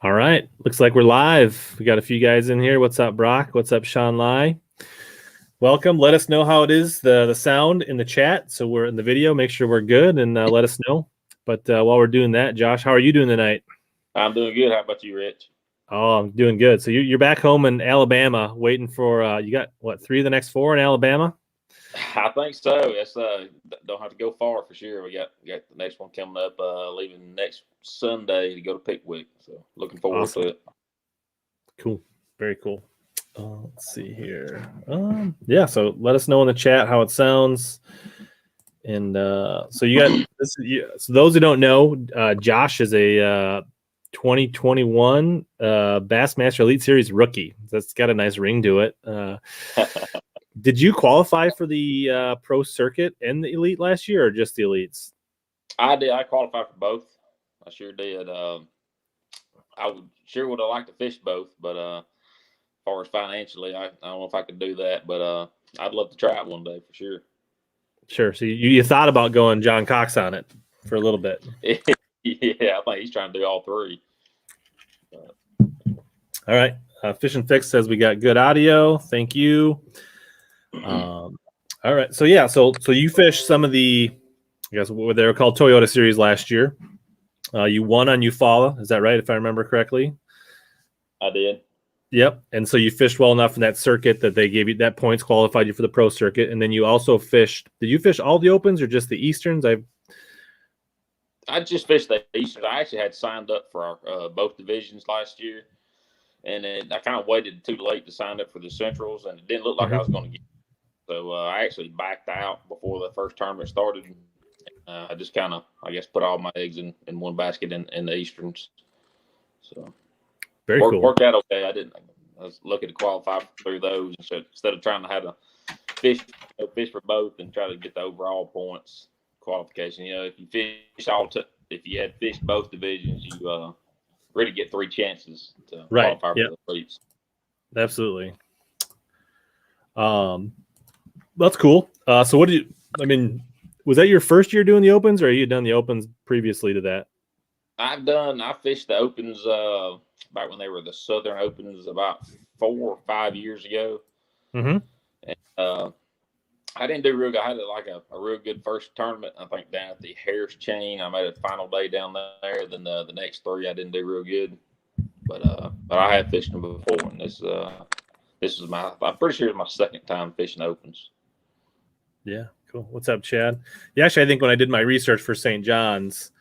All right. Looks like we're live. We got a few guys in here. What's up, Brock? What's up, Sean Lai? Welcome. Let us know how it is, the sound in the chat. So we're in the video. Make sure we're good and let us know. But while we're doing that, Josh, how are you doing tonight? I'm doing good. How about you, Rich? Oh, I'm doing good. So you're back home in Alabama waiting for, you got, what, 3 of the next 4 in Alabama? I think so. It's don't have to go far for sure. We got the next one coming up, leaving next Sunday to go to Pickwick. So looking forward Awesome. to it. Cool. Very cool. Let's see here. Yeah, so let us know in the chat how it sounds. And so you got this. So those who don't know, Josh is a 2021 Bassmaster Elite Series rookie. That's got a nice ring to it. Did you qualify for the pro circuit and the elite last year, or just the elites? I did. I qualified for both. I sure did. I would have liked to fish both, but as far as financially, I don't know if I could do that. But I'd love to try it one day for sure. Sure. So you thought about going John Cox on it for a little bit. Yeah, I think he's trying to do all three. All right. Fish and Fix says we got good audio. Thank you. All right. So yeah. So you fished some of the, I guess what they were called Toyota Series last year. You won on Eufaula. Is that right? If I remember correctly. I did. Yep. And so you fished well enough in that circuit that they gave you that points qualified you for the pro circuit. And then you also fished. Did you fish all the opens or just the Easterns? I just fished the Easterns. I actually had signed up for our, both divisions last year, and then I kind of waited too late to sign up for the Centrals, and it didn't look like I was going to get it. So I actually backed out before the first tournament started. I just kind of, I guess, put all my eggs in one basket in the Easterns. So very cool. Worked out okay. I was lucky to qualify through those instead of trying to have to fish for both and try to get the overall points qualification. You know, if you fish if you had fished both divisions, you really get 3 chances to qualify for the elites. Absolutely. That's cool. So what was that your first year doing the opens, or have you done the opens previously to that? I fished the opens back when they were the Southern Opens about 4 or 5 years ago. Mm-hmm. And, I didn't do real good. I had a real good first tournament. I think down at the Harris Chain, I made a final day down there. Then the next 3, I didn't do real good. But I have fished them before, and this is I'm pretty sure it's my second time fishing opens. Yeah, cool. What's up, Chad? Yeah, actually, I think when I did my research for St. John's,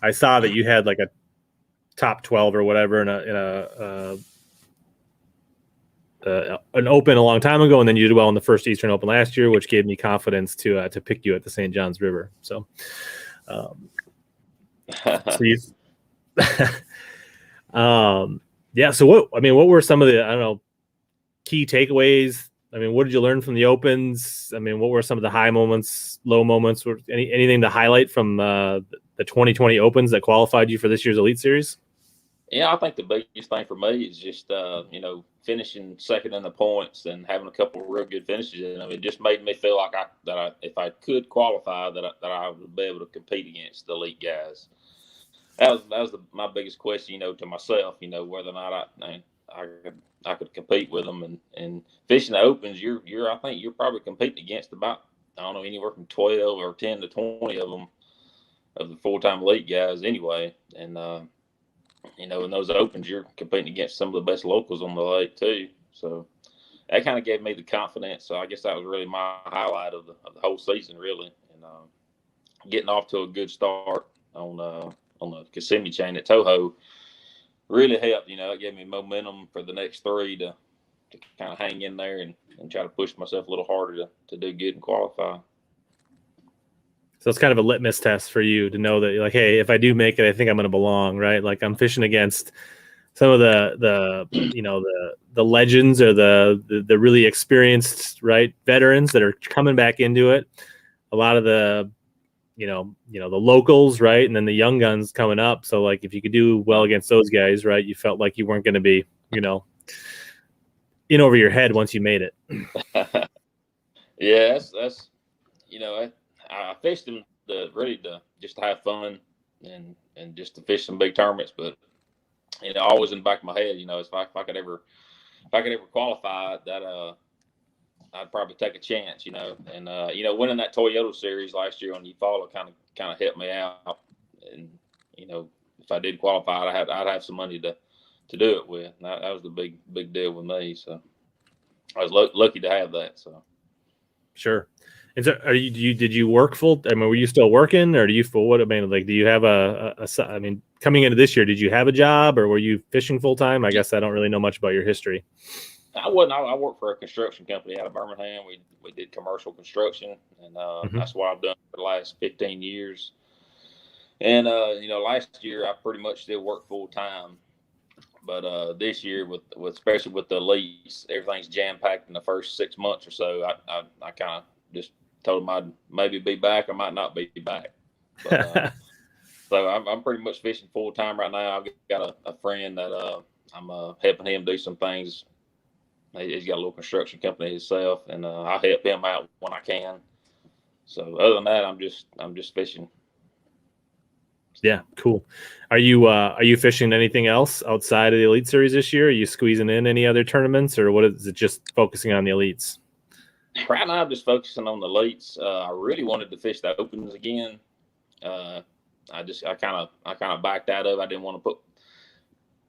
I saw that you had like a top 12 or whatever in an open a long time ago, and then you did well in the first Eastern Open last year, which gave me confidence to pick you at the St. John's River. So, yeah. So what were some of the key takeaways? What did you learn from the opens? What were some of the high moments, low moments, or anything to highlight from the 2020 opens that qualified you for this year's Elite Series? Yeah, I think the biggest thing for me is just finishing second in the points and having a couple of real good finishes. And it just made me feel like if I could qualify, that I would be able to compete against the elite guys. That was my biggest question, to myself, whether or not I could compete with them. And fishing the opens, I think you're probably competing against about, I don't know, anywhere from 12 or 10 to 20 of them, of the full-time elite guys anyway. And in those opens, you're competing against some of the best locals on the lake too. So that kind of gave me the confidence. So I guess that was really my highlight of the whole season, really. And getting off to a good start on the Kissimmee chain at Toho really helped. It gave me momentum for the next 3 to kind of hang in there and try to push myself a little harder to do good and qualify. So it's kind of a litmus test for you to know that, like, hey, if I do make it, I think I'm going to belong, right? Like, I'm fishing against some of the legends or the really experienced, right, veterans that are coming back into it. A lot of the the locals, right, and then the young guns coming up. So, like, if you could do well against those guys, right, you felt like you weren't going to be, in over your head once you made it. Yeah, that's I fished them just to have fun and just to fish some big tournaments. But always in the back of my head, if I could ever qualify, that I'd probably take a chance, and winning that Toyota series last year on Eufaula kind of helped me out, and if I did qualify, I'd have some money to do it with. And that was the big deal with me. So I was lucky to have that. So sure. And so, did you work full? I mean, were you still working, or do you do you have I mean, coming into this year, did you have a job, or were you fishing full time? I guess I don't really know much about your history. I wasn't. I worked for a construction company out of Birmingham. We did commercial construction, and that's what I've done for the last 15 years. And last year I pretty much still worked full time, but this year especially with the lease, everything's jam packed in the first 6 months or so. I kind of just told them I'd maybe be back, or might not be back. But, so I'm pretty much fishing full time right now. I've got a friend that I'm helping him do some things. He's got a little construction company himself, and I help him out when I can. So other than that, I'm just fishing. Yeah, cool. Are you fishing anything else outside of the Elite Series this year? Are you squeezing in any other tournaments, or what is it? Just focusing on the Elites? Right now, I'm just focusing on the Elites. I really wanted to fish the Opens again. I kind of backed out of it. I didn't want to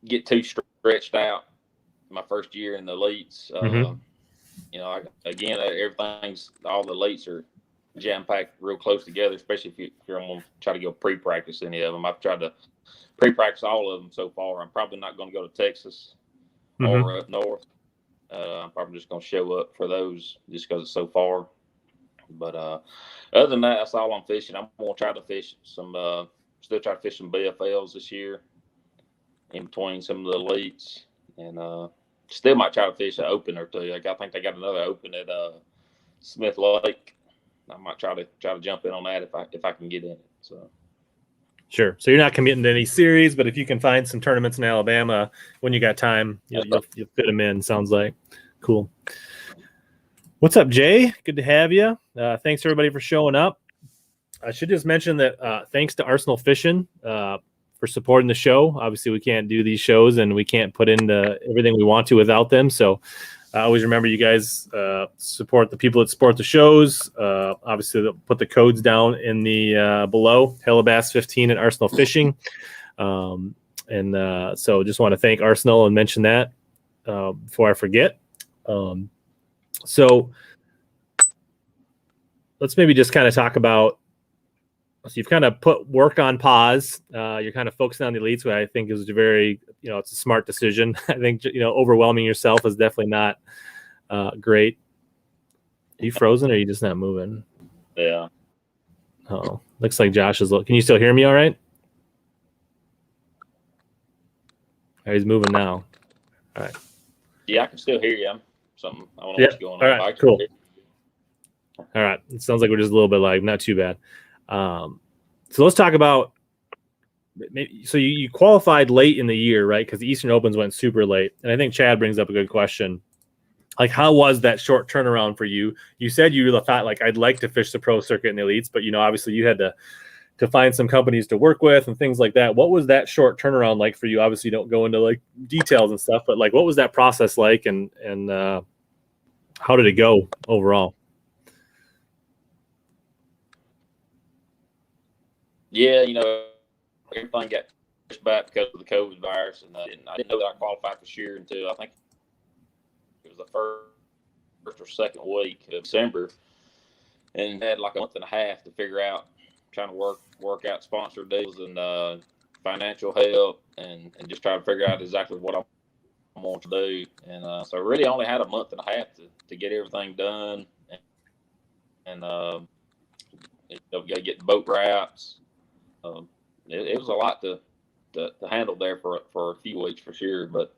get too stretched out my first year in the Elites. Again, all the Elites are jam packed real close together, especially if you're going to try to go pre-practice any of them. I've tried to pre-practice all of them so far. I'm probably not going to go to Texas or up north. I'm probably just going to show up for those just because it's so far. But other than that, that's all I'm fishing. I'm going to try to fish some BFLs this year in between some of the Elites, and still might try to fish an Open or two. I think they got another Open at Smith Lake. I might try to jump in on that if I can get in it. So sure. So you're not committing to any series, but if you can find some tournaments in Alabama when you got time, you'll fit them in. Sounds like cool. What's up, Jay? Good to have you. Thanks everybody for showing up. I should just mention that thanks to Arsenal Fishing for supporting the show. Obviously, we can't do these shows and we can't put into everything we want to without them. So I always remember you guys support the people that support the shows. Obviously, they'll put the codes down in the below. HellaBass 15 at Arsenal Fishing. So just want to thank Arsenal and mention that before I forget. So let's maybe just kind of talk about. So you've kind of put work on pause. You're kind of focusing on the Elites, which I think is it's a smart decision. I think, overwhelming yourself is definitely not great. Are you frozen or are you just not moving? Yeah. Oh, looks like Josh is. Can you still hear me all right? Oh, he's moving now. All right. Yeah, I can still hear you. I don't know what's going on. All right, cool. All right. It sounds like we're just a little bit like not too bad. So let's talk about. So you qualified late in the year, right? Because the Eastern Opens went super late, and I think Chad brings up a good question. Like, how was that short turnaround for you? You said you thought like I'd like to fish the pro circuit in the Elites, but obviously you had to find some companies to work with and things like that. What was that short turnaround like for you? Obviously, you don't go into like details and stuff, but like, what was that process like, and how did it go overall? Yeah, everything got pushed back because of the COVID virus, and I didn't know that I qualified for sure until I think it was the first or second week of December, and had like a month and a half to figure out, trying to work out sponsor deals and financial help, and just try to figure out exactly what I want to do. And so I really only had a month and a half to get everything done, and get boat routes. It was a lot to handle there for a few weeks for sure. But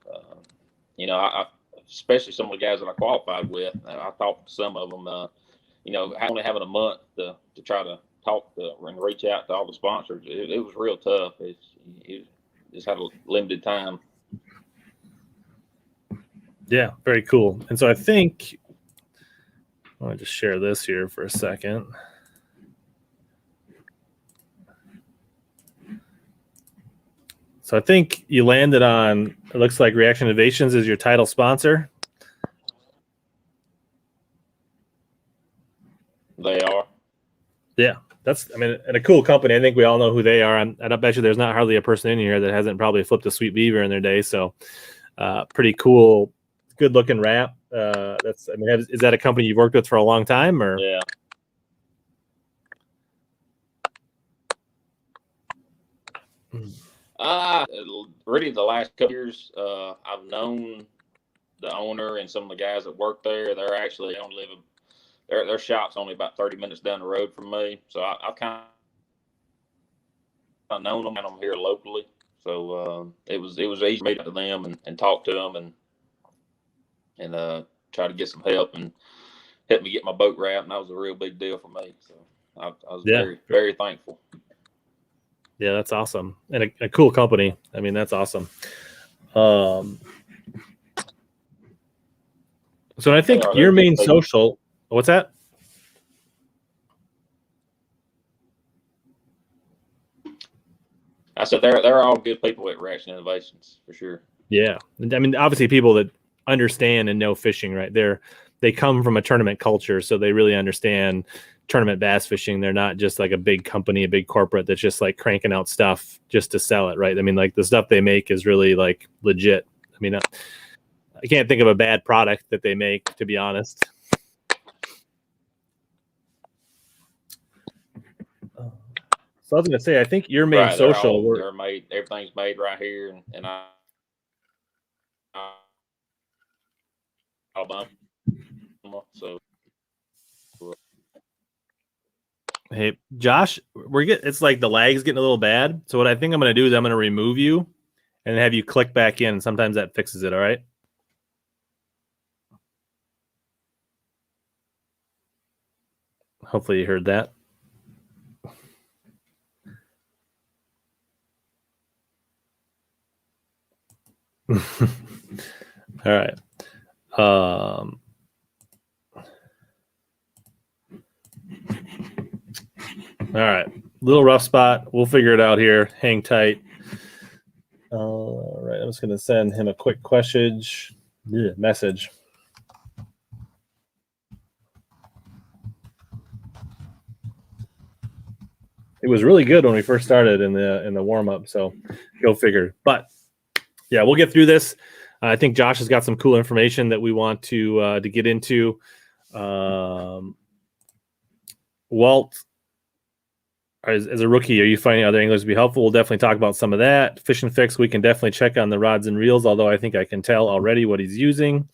I especially some of the guys that I qualified with, I talked to some of them. Only having a month to try to talk to and reach out to all the sponsors, it was real tough. It just had a limited time. Yeah, very cool. And so I think I want to just share this here for a second. So I think you landed on, it looks like Reaction Innovations is your title sponsor. They are. Yeah, that's, I mean, and a cool company. I think we all know who they are. And I bet you there's not hardly a person in here that hasn't probably flipped a Sweet Beaver in their day. So pretty cool, good looking wrap. That's, I mean, is that a company you've worked with for a long time, or? Yeah. Really the last couple years, I've known the owner and some of the guys that work there. They're actually only live. Their shop's only about 30 minutes down the road from me, so I've kind of known them and I'm here locally. So it was easy to meet up to them and talk to them and try to get some help and help me get my boat wrapped. And that was a real big deal for me. So I was very, very thankful. Yeah, that's awesome. And a cool company. I mean, that's awesome. So I think your main social, what's that? I said they're all good people at Reaction Innovations for sure. Yeah. I mean, obviously people that understand and know fishing, right? They come from a tournament culture, so they really understand tournament bass fishing. They're not just like a big company, a big corporate that's just like cranking out stuff just to sell it, right? I mean, like the stuff they make is really like legit. I mean, I can't think of a bad product that they make, to be honest. So I was going to say, I think your main social, they're made, everything's made right here, and Alabama. So, hey, Josh, it's like the lag's getting a little bad. So what I think I'm going to do is I'm going to remove you and have you click back in. Sometimes that fixes it. All right. Hopefully you heard that. All right. All right. Little rough spot. We'll figure it out here. Hang tight. All right. I'm just going to send him a quick message. It was really good when we first started in the warm up, so go figure. But yeah, we'll get through this. I think Josh has got some cool information that we want to get into. Walt, as a rookie, are you finding other anglers to be helpful? We'll definitely talk about some of that. Fish and Fix, we can definitely check on the rods and reels, although I think I can tell already what he's using.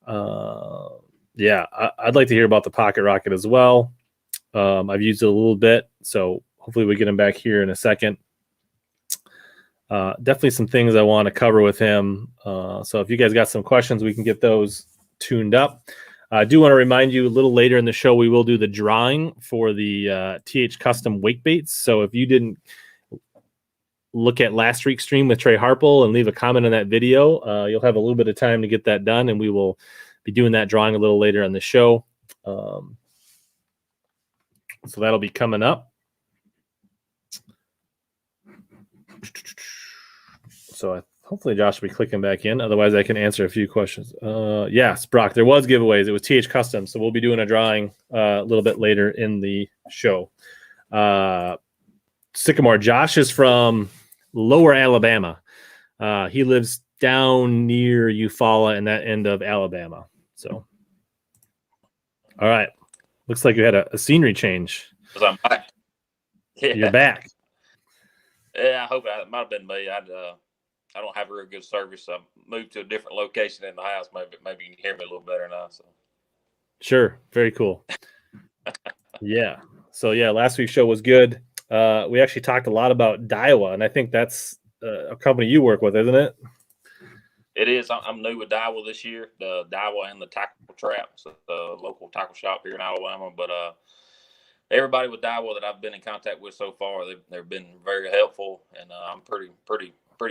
Yeah, I'd like to hear about the Pocket Rocket as well. I've used it a little bit, so hopefully we get him back here in a second. Definitely some things I want to cover with him. So if you guys got some questions, we can get those tuned up. I do want to remind you a little later in the show, we will do the drawing for the TH Kustom wake baits. So if you didn't look at last week's stream with Trey Harple and leave a comment on that video, you'll have a little bit of time to get that done, and we will be doing that drawing a little later on the show. So that'll be coming up. So hopefully Josh will be clicking back in. Otherwise, I can answer a few questions. Yes, Brock, there was giveaways. It was TH Kustom, so we'll be doing a drawing a little bit later in the show. Sycamore, Josh is from Lower Alabama. He lives down near Eufaula in that end of Alabama. So, all right. Looks like you had a scenery change. I'm back. Yeah. You're back. Yeah, I hope it might have been me. I don't have a real good service. I moved to a different location in the house. Maybe you can hear me a little better now. So. Sure. Very cool. Yeah. So, yeah, last week's show was good. We actually talked a lot about Daiwa, and I think that's a company you work with, isn't it? It is. I'm new with Daiwa this year, the Daiwa and the Tackle Trap, so the local tackle shop here in Alabama. But everybody with Daiwa that I've been in contact with so far, they've been very helpful, and I'm pretty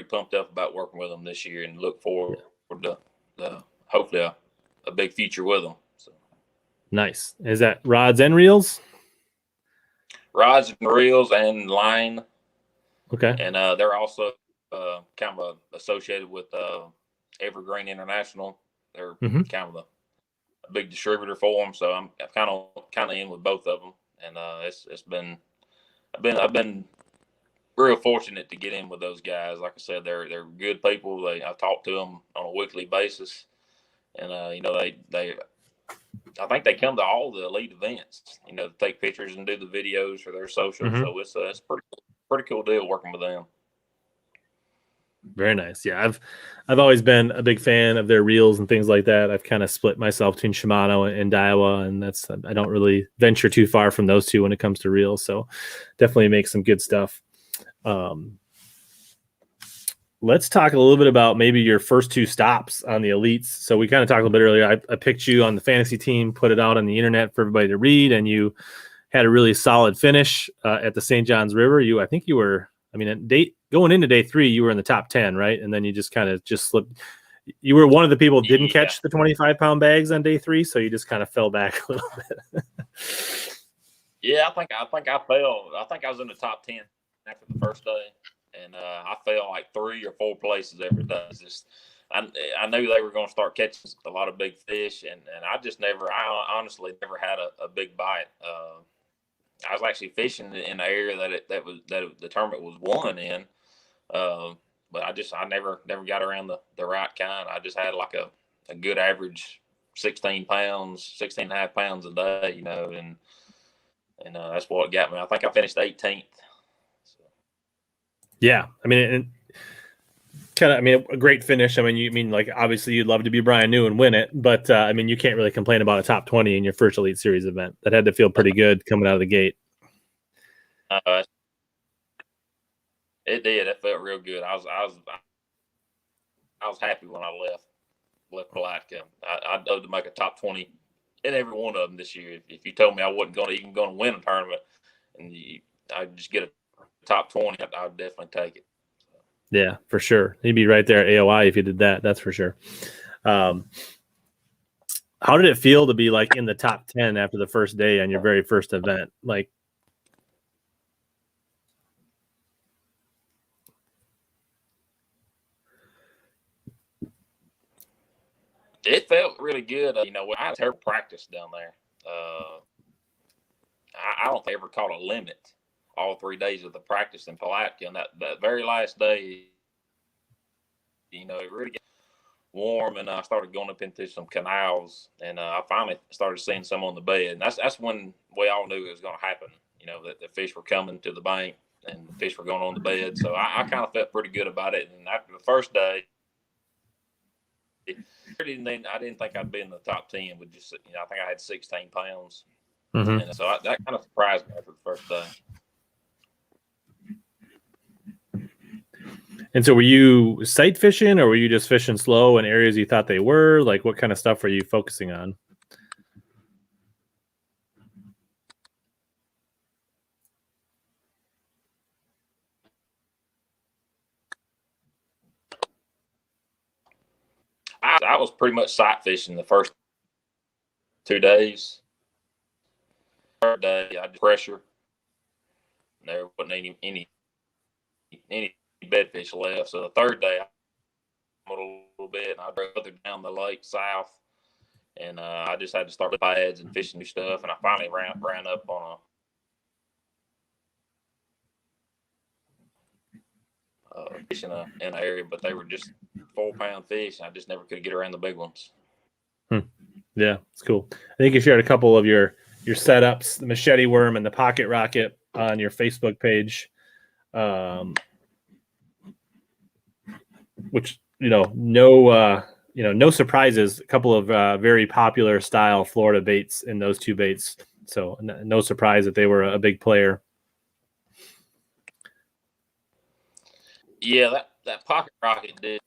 pumped up about working with them this year and look forward to hopefully a big future with them. So. Nice. Is that rods and reels? Rods and reels and line. Okay. And they're also kind of associated with Evergreen International. They're Mhm. kind of a big distributor for them, so I'm kind of in with both of them, and it's been I've been real fortunate to get in with those guys. Like I said, they're good people. I talk to them on a weekly basis, and they I think they come to all the elite events. Take pictures and do the videos for their social. Mhm. So it's pretty cool deal working with them. Very nice. Yeah, I've always been a big fan of their reels and things like that. I've kind of split myself between Shimano and Daiwa, and I don't really venture too far from those two when it comes to reels. So definitely make some good stuff. Let's talk a little bit about maybe your first two stops on the elites. So we kind of talked a little bit earlier. I picked you on the fantasy team, put it out on the internet for everybody to read, and you had a really solid finish at the St. John's River. I think you were, going into day 3, you were in the top 10, right? And then you just kind of slipped. You were one of the people who didn't catch the 25-pound bags on day 3, so you just kind of fell back a little bit. Yeah, I think I fell. I think I was in the top 10 after the first day, and I fell like 3 or 4 places every day. I knew they were going to start catching a lot of big fish, and I honestly never had a big bite. I was actually fishing in the area that the tournament was won in, but I never got around the right kind. I just had like a good average 16 and a half pounds a day, and that's what got me. I think I finished 18th. So. Yeah, a great finish. Obviously you'd love to be Brian New and win it, but you can't really complain about a top 20 in your first Elite Series event. That had to feel pretty good coming out of the gate. It did. It felt real good. I was happy when I left Palatka. I'd love to make a top 20 in every one of them this year. If you told me I wasn't going to win a tournament, and I'd just get a top 20, I'd definitely take it. Yeah, for sure. You'd be right there at AOI if you did that. That's for sure. How did it feel to be like in the top 10 after the first day on your very first event? Like, it felt really good. I had terrible practice down there. I don't think I ever caught a limit all 3 days of the practice in Palatka. And that very last day, it really got warm, and I started going up into some canals, and I finally started seeing some on the bed. And that's when we all knew it was going to happen. That the fish were coming to the bank and the fish were going on the bed. So I kind of felt pretty good about it. And after the first day, I didn't think I'd be in the top 10 with just, I think I had 16 pounds. mm-hmm. And so that kind of surprised me after the first day. And so were you sight fishing, or were you just fishing slow in areas you thought they were? Like, what kind of stuff were you focusing on? I was pretty much sight fishing the first 2 days. Third day, I did pressure. There wasn't any bedfish left. So the third day, I a little bit, and I drove further down the lake south, and I just had to start the pads and fishing new stuff. And I finally ran up on a fish in an area, but they were just 4-pound fish, and I just never could get around the big ones. Yeah, it's cool. I think you shared a couple of your setups, the machete worm and the pocket rocket, on your Facebook page, which no surprises. A couple of very popular style Florida baits in those two baits, so no surprise that they were a big player. Yeah, that pocket rocket did.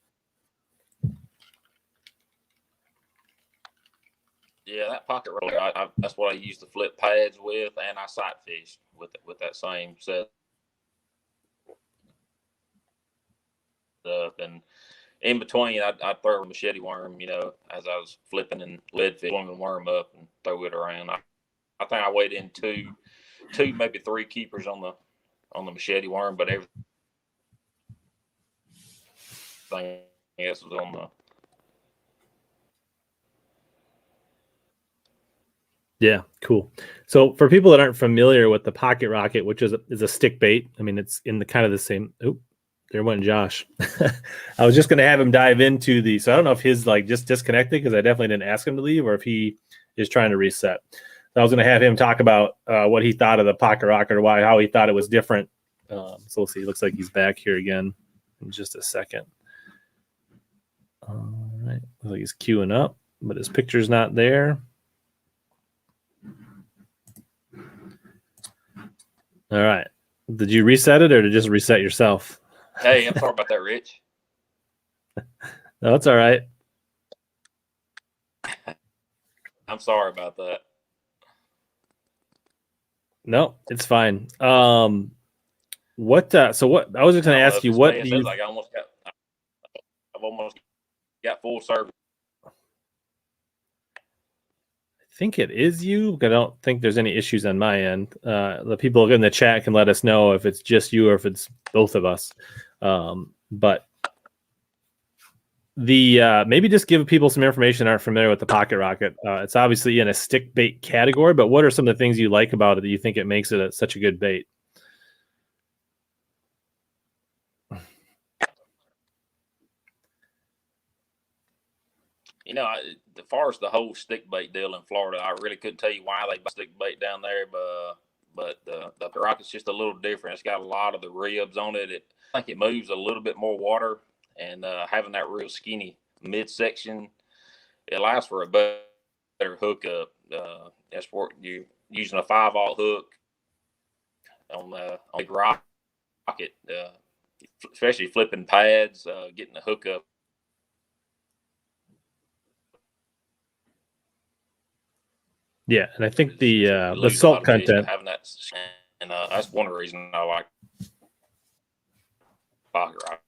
Yeah, that pocket rocket, that's what I used to flip pads with, and I sight fished with that same set stuff. And in between, I'd throw a machete worm, as I was flipping and lead fish, swing the worm up and throw it around. I think I weighed in two, maybe 3 keepers on the machete worm, but else was on the. Yeah, cool. So for people that aren't familiar with the pocket rocket, which is a stick bait, I mean, it's in the kind of the same. Oop, there went Josh. I was just going to have him dive into the. So I don't know if his like just disconnected because I definitely didn't ask him to leave, or if he is trying to reset. So I was going to have him talk about what he thought of the pocket rocket, or how he thought it was different. So we'll see. It looks like he's back here again in just a second. All right, looks like he's queuing up, but his picture's not there. All right. Did you reset it or did you just reset yourself? Hey, I'm sorry about that, Rich. No, it's all right. I'm sorry about that. No, it's fine. What? So what? I was just going to ask you what. It says like I've almost got full service. I think it is you. I don't think there's any issues on my end. The people in the chat can let us know if it's just you or if it's both of us. But the maybe just give people some information that aren't familiar with the pocket rocket. It's obviously in a stick bait category, but what are some of the things you like about it that you think it makes it such a good bait? You know, as far as the whole stick bait deal in Florida, I really couldn't tell you why they buy stick bait down there, but the rocket's just a little different. It's got a lot of the ribs on it. I think it moves a little bit more water, and having that real skinny midsection, it allows for a better hookup. That's for you using a 5/0 hook on the big rocket, especially flipping pads, getting the hookup. Yeah, and I think the salt content having that, and that's one of the reasons I like pocket rocket.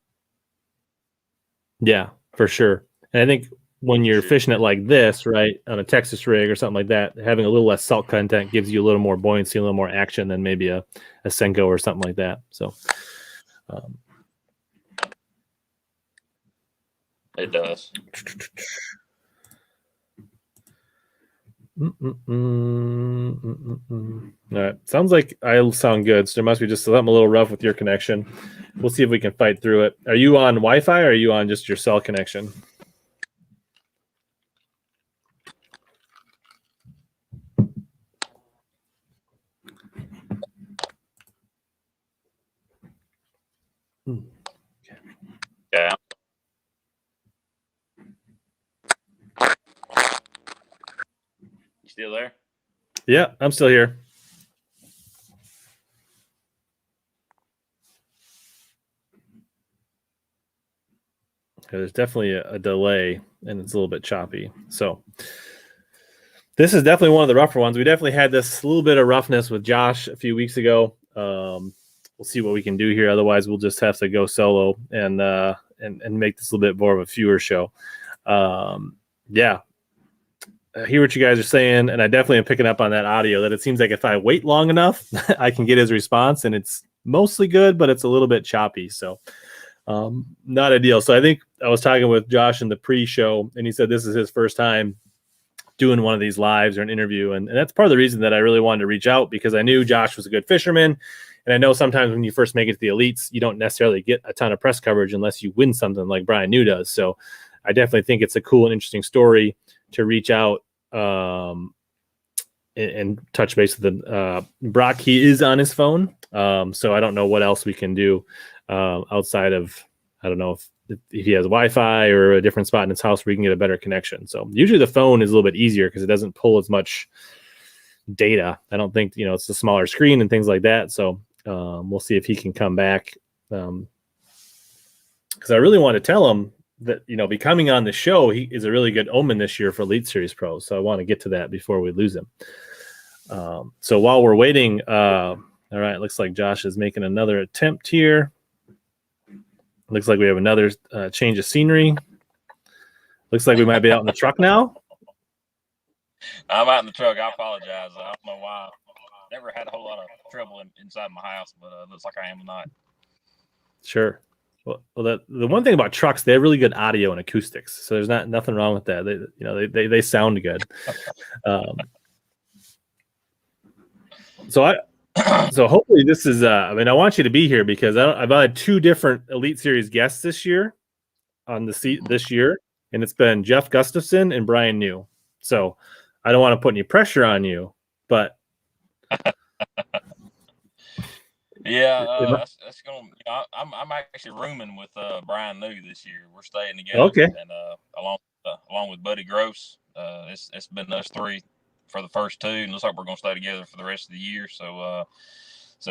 Yeah, for sure. And I think when you're fishing it like this, right, on a Texas rig or something like that, having a little less salt content gives you a little more buoyancy, a little more action than maybe a Senko or something like that. So it does. All right. Sounds like I sound good. So there must be just something a little rough with your connection. We'll see if we can fight through it. Are you on Wi-Fi or are you on just your cell connection? Yeah. You still there? Yeah, I'm still here. There's definitely a delay and it's a little bit choppy. So this is definitely one of the rougher ones. We definitely had this little bit of roughness with Josh a few weeks ago. We'll see what we can do here. Otherwise, we'll just have to go solo and make this a little bit more of a fewer show. Yeah. I hear what you guys are saying, and I definitely am picking up on that audio that it seems like if I wait long enough, I can get his response, and it's mostly good, but it's a little bit choppy. So not ideal. So I think I was talking with Josh in the pre-show, and he said this is his first time doing one of these lives or an interview. And that's part of the reason that I really wanted to reach out, because I knew Josh was a good fisherman. And I know sometimes when you first make it to the elites, you don't necessarily get a ton of press coverage unless you win something like Brian New does. So I definitely think it's a cool and interesting story to reach out and touch base with Brock. He is on his phone. So I don't know what else we can do outside of, I don't know if he has Wi-Fi or a different spot in his house where we can get a better connection. So usually the phone is a little bit easier because it doesn't pull as much data. I don't think, it's a smaller screen and things like that. So we'll see if he can come back. Because I really want to tell him that, becoming on the show, he is a really good omen this year for Elite Series Pros. So I want to get to that before we lose him. So while we're waiting, all right, looks like Josh is making another attempt here. Looks like we have another change of scenery. Looks like we might be out in the truck now. I'm out in the truck. I apologize. I don't know why. Never had a whole lot of trouble inside my house, but it looks like I am tonight. Sure. Well, the one thing about trucks, they have really good audio and acoustics, so there's nothing wrong with that. They sound good. So hopefully this is. I mean, I want you to be here because I've had 2 different Elite Series guests this year on the seat this year, and it's been Jeff Gustafson and Brian New. So I don't want to put any pressure on you, but yeah, that's gonna. I'm actually rooming with Brian New this year. We're staying together. Okay. And along with Buddy Gross, it's been us 3 for the first 2, and looks like we're gonna stay together for the rest of the year. So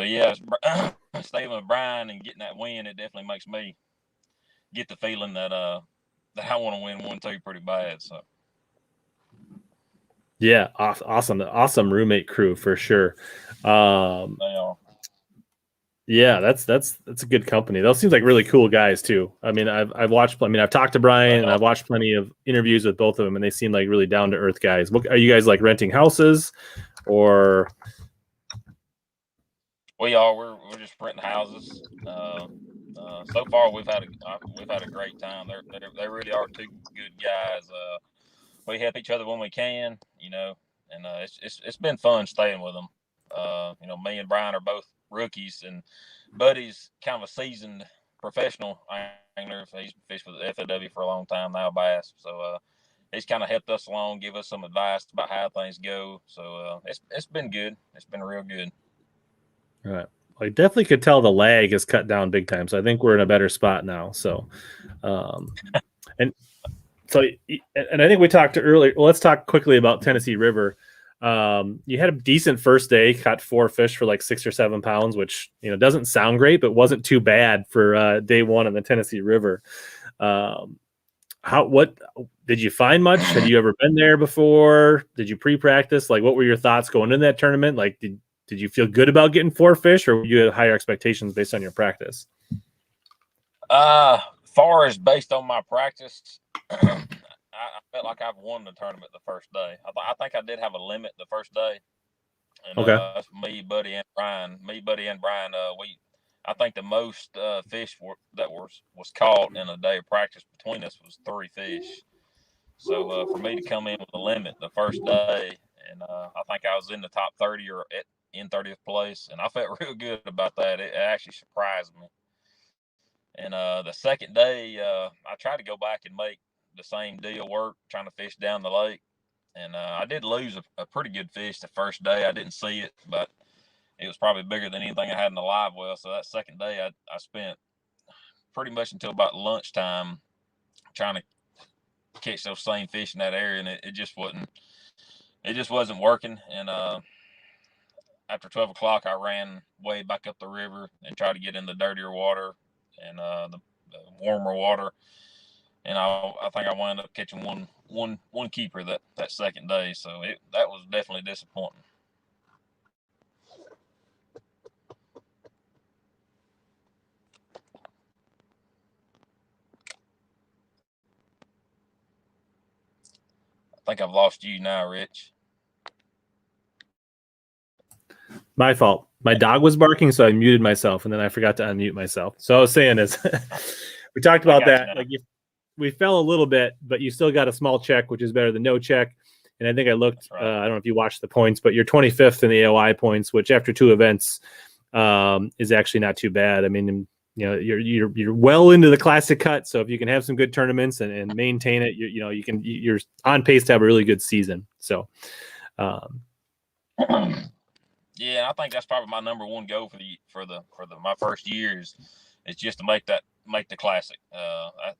yeah, staying with Brian and getting that win, it definitely makes me get the feeling that I want to win 1-2 pretty bad. So yeah, awesome roommate crew for sure. Yeah, that's a good company. Those seems like really cool guys too. I mean, I've talked to Brian and I've watched plenty of interviews with both of them, and they seem like really down to earth guys. Are you guys like renting houses, or? We are. We're just renting houses. So far, we've had a great time. They really are 2 good guys. We help each other when we can, and it's been fun staying with them. Me and Brian are both rookies, and Buddy's kind of a seasoned professional angler. He's fished with the FLW for a long time now, bass. So he's kind of helped us along, give us some advice about how things go. So it's been good. It's been real good. All right. I definitely could tell the lag is cut down big time. So I think we're in a better spot now. So, and I think we talked earlier. Well, let's talk quickly about Tennessee River. You had a decent first day, caught 4 fish for like 6 or 7 pounds, which, doesn't sound great, but wasn't too bad for day 1 on the Tennessee River. What did you find much? Had you ever been there before? Did you pre-practice? Like, what were your thoughts going in that tournament? Like, did you feel good about getting 4 fish, or you had higher expectations based on your practice? Far as based on my practice, I felt like I've won the tournament the first day. I think I did have a limit the first day. And, okay. Me, Buddy, and Brian. I think the most fish that was caught in a day of practice between us was 3 fish. So for me to come in with a limit the first day, and I think I was in the top 30 or in 30th place, and I felt real good about that. It actually surprised me. And the second day, I tried to go back and make the same deal work, trying to fish down the lake. And I did lose a pretty good fish the first day. I didn't see it, but it was probably bigger than anything I had in the live well. So that second day, I spent pretty much until about lunchtime trying to catch those same fish in that area, and it just wasn't working. And after 12 o'clock, I ran way back up the river and tried to get in the dirtier water and the warmer water. And I think I wound up catching one keeper that second day. So that was definitely disappointing. I think I've lost you now, Rich. My fault. My dog was barking, so I muted myself, and then I forgot to unmute myself. So I was saying is, we talked about that. Like, we fell a little bit, but you still got a small check, which is better than no check. And I think I looked. Right. I don't know if you watched the points, but you're 25th in the AOI points, which after 2 events is actually not too bad. I mean, you're well into the classic cut. So if you can have some good tournaments and maintain it, you're on pace to have a really good season. So. Yeah, I think that's probably my number one goal for my first year is just to make the classic.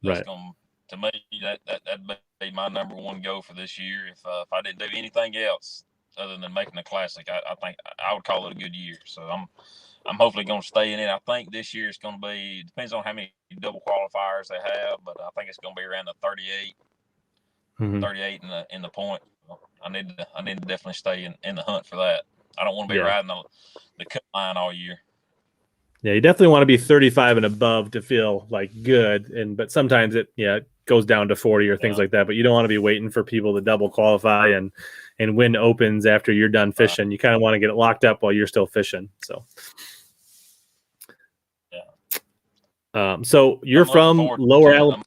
That's going to me that'd be my number one goal for this year. If I didn't do anything else other than making the classic, I think I would call it a good year. So I'm hopefully going to stay in it. I think this year it's going to be, depends on how many double qualifiers they have, but I think it's going to be around the 38, 38 in the point. I need to definitely stay in the hunt for that. I don't want to be riding the cut line all year. Yeah, you definitely want to be 35 and above to feel like good. But sometimes it goes down to 40 or things like that. But you don't want to be waiting for people to double qualify and win opens after you're done fishing. You kind of want to get it locked up while you're still fishing. So So you're I'm looking from forward Lower to it. Alabama.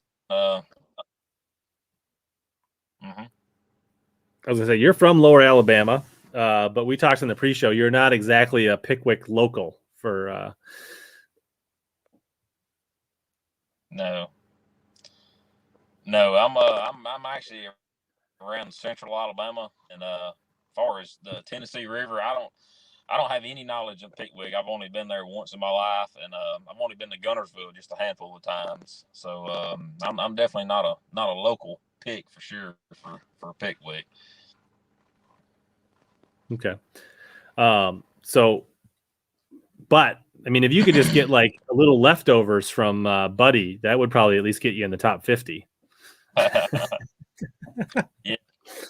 I was gonna say you're from Lower Alabama, but we talked in the pre-show. You're not exactly a Pickwick local for. No, I'm actually around central Alabama, and as far as the Tennessee River, I don't have any knowledge of Pickwick. I've only been there once in my life, and I've only been to Guntersville just a handful of times. So I'm definitely not a local pick for sure for Pickwick. Okay. So, but I mean, if you could just get like a little leftovers from Buddy, that would probably at least get you in the top 50.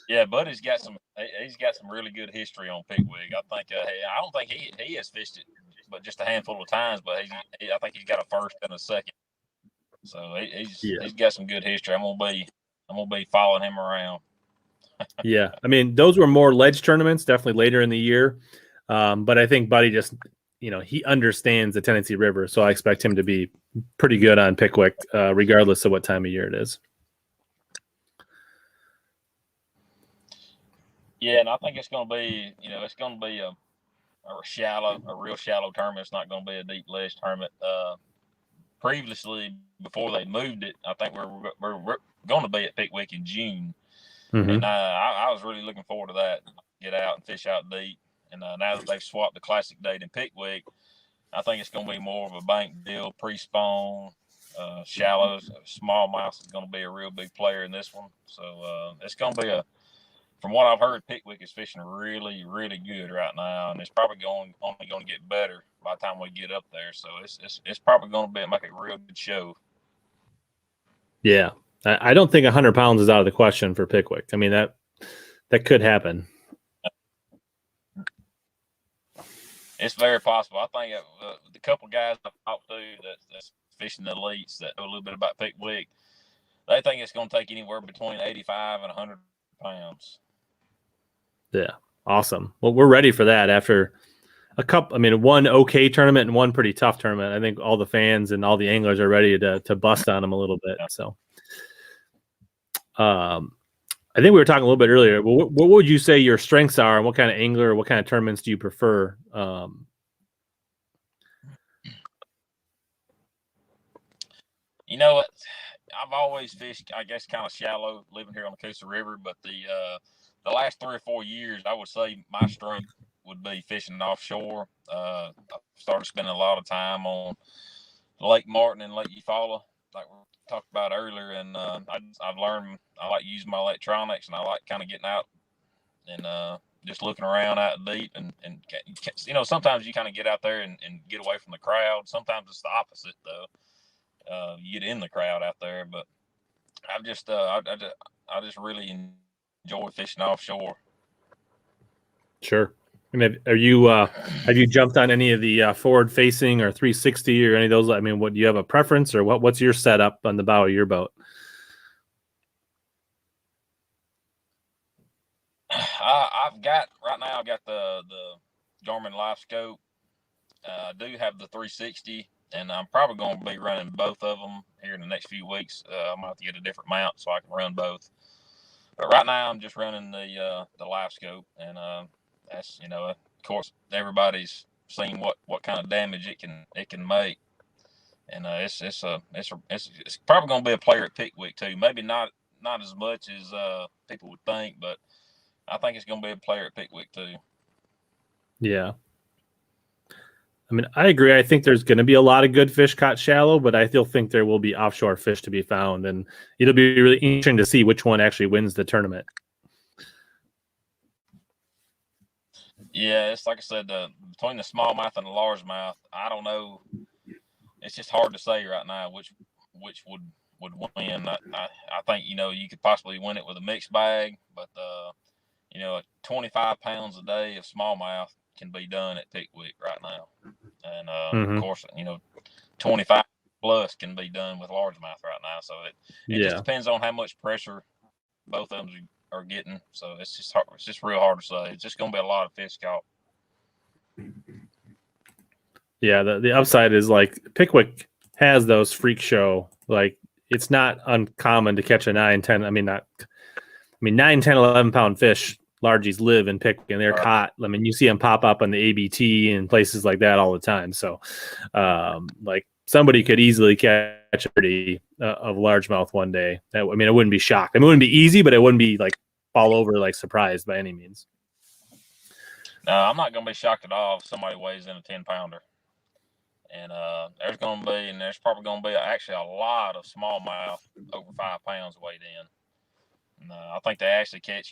Yeah, Buddy's got some. He's got some really good history on Pickwick. I think. I don't think he has fished it, but just a handful of times. But I think he's got a first and a second. So he's got some good history. I'm gonna be following him around. Yeah, I mean, those were more ledge tournaments, definitely later in the year. But I think Buddy just, he understands the Tennessee River, so I expect him to be pretty good on Pickwick, regardless of what time of year it is. Yeah, and I think it's going to be, it's going to be a real shallow tournament. It's not going to be a deep ledge tournament. Previously, before they moved it, I think we're going to be at Pickwick in June. Mm-hmm. And I was really looking forward to that. Get out and fish out deep. And now that they've swapped the classic date in Pickwick, I think it's going to be more of a bank deal, pre-spawn, shallows. Smallmouth is going to be a real big player in this one. So it's going to be from what I've heard, Pickwick is fishing really, really good right now, and it's probably only going to get better by the time we get up there. So it's probably going to make a real good show. Yeah, I don't think 100 pounds is out of the question for Pickwick. I mean, that could happen. It's very possible. I think the couple guys I've talked to that's fishing the elites that know a little bit about Pickwick, they think it's going to take anywhere between 85 and 100 pounds. Yeah, awesome. Well, we're ready for that after one okay tournament and one pretty tough tournament. I think all the fans and all the anglers are ready to bust on them a little bit. So, I think we were talking a little bit earlier. What would you say your strengths are, and what kind of angler, what kind of tournaments do you prefer? You know what? I've always fished, I guess, kind of shallow, living here on the Kustom River, but the last 3 or 4 years, I would say my strength would be fishing offshore. I started spending a lot of time on Lake Martin and Lake Eufaula, like we talked about earlier, and I've learned I like using my electronics, and I like kind of getting out and just looking around out deep, and sometimes you kind of get out there and get away from the crowd. Sometimes it's the opposite, though. You get in the crowd out there, but I just really enjoy fishing offshore. Sure. I mean, have you jumped on any of the forward facing or 360 or any of those? I mean, what do you have a preference, or what's your setup on the bow of your boat? I've got the Garmin Life Scope. I do have the 360, and I'm probably going to be running both of them here in the next few weeks. I might have to get a different mount so I can run both. But right now, I'm just running the Life Scope, and that's of course everybody's seen what kind of damage it can make, and it's probably going to be a player at Pickwick too. Maybe not as much as people would think, but I think it's going to be a player at Pickwick too. Yeah. I mean, I agree. I think there's going to be a lot of good fish caught shallow, but I still think there will be offshore fish to be found, and it'll be really interesting to see which one actually wins the tournament. Yeah, it's like I said, between the smallmouth and the largemouth, I don't know. It's just hard to say right now which would win. I think you could possibly win it with a mixed bag, but 25 pounds a day of smallmouth can be done at Pickwick right now, and of course 25 plus can be done with largemouth right now. So it just depends on how much pressure both of them are getting. So it's just hard, it's just real hard to say. It's just going to be a lot of fish caught. Yeah, the upside is like Pickwick has those freak show, like it's not uncommon to catch a 9, 10. I mean, 9, 10, 11 pound fish. Largies live in Pickwick and they're caught. I mean, you see them pop up on the ABT and places like that all the time. So, like somebody could easily catch a 30 of largemouth one day. I mean, I wouldn't be shocked. I mean, it wouldn't be easy, but it wouldn't be like fall over, like surprised by any means. No, I'm not going to be shocked at all if somebody weighs in a 10 pounder. And there's probably going to be actually a lot of smallmouth over 5 pounds weighed in. And, I think they actually catch,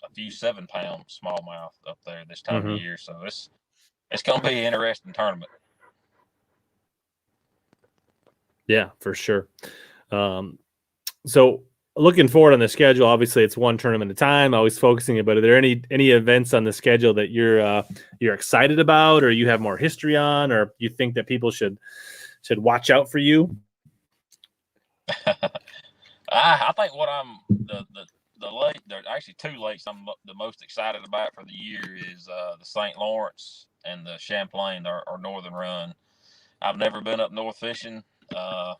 a few 7 pound smallmouth up there this time of year. So it's going to be an interesting tournament. Yeah, for sure. So looking forward on the schedule, obviously it's one tournament at a time, always focusing. But are there any events on the schedule that you're excited about, or you have more history on, or you think that people should watch out for you? I think what the lake, there's actually 2 lakes I'm the most excited about for the year is the St. Lawrence and the Champlain, our northern run. I've never been up north fishing. I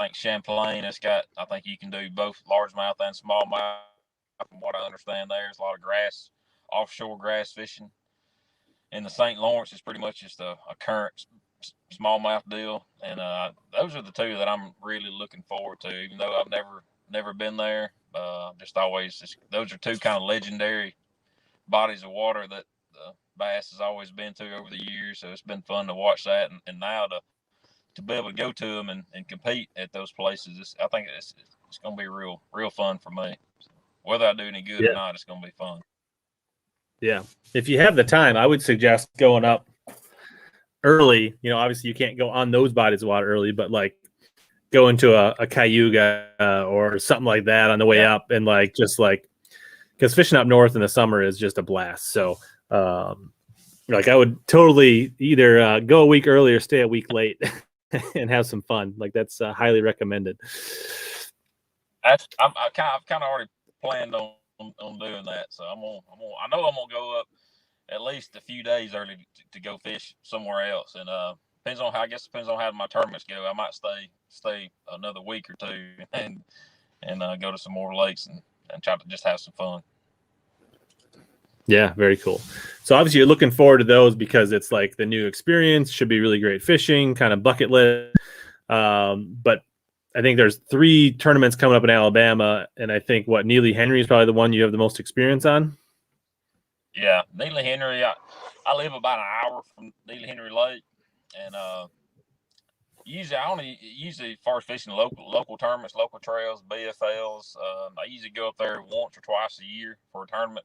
think Champlain I think you can do both largemouth and smallmouth. From what I understand, there's a lot of grass, offshore grass fishing. And the St. Lawrence is pretty much just a current smallmouth deal. And those are the 2 that I'm really looking forward to, even though I've never been there. Those are 2 kind of legendary bodies of water that the bass has always been to over the years. So it's been fun to watch that, and now to be able to go to them and compete at those places. I think it's going to be real fun for me. Whether I do any good or not, it's going to be fun. Yeah. If you have the time, I would suggest going up early. Obviously you can't go on those bodies of water early, but like go into a Cayuga or something like that on the way up, and because fishing up north in the summer is just a blast. So like I would totally either go a week early or stay a week late and have some fun. Like that's highly recommended. I've kind of already planned on doing that. So I know I'm gonna go up at least a few days early to go fish somewhere else. And depends on how my tournaments go. I might stay another week or 2 and go to some more lakes and try to just have some fun. Yeah, very cool. So obviously you're looking forward to those because it's like the new experience, should be really great fishing, kind of bucket list. But I think there's 3 tournaments coming up in Alabama, and I think Neely Henry is probably the one you have the most experience on. Yeah, Neely Henry. I live about an hour from Neely Henry Lake, and usually far as fishing local tournaments, local trails, BFLs. I usually go up there once or twice a year for a tournament.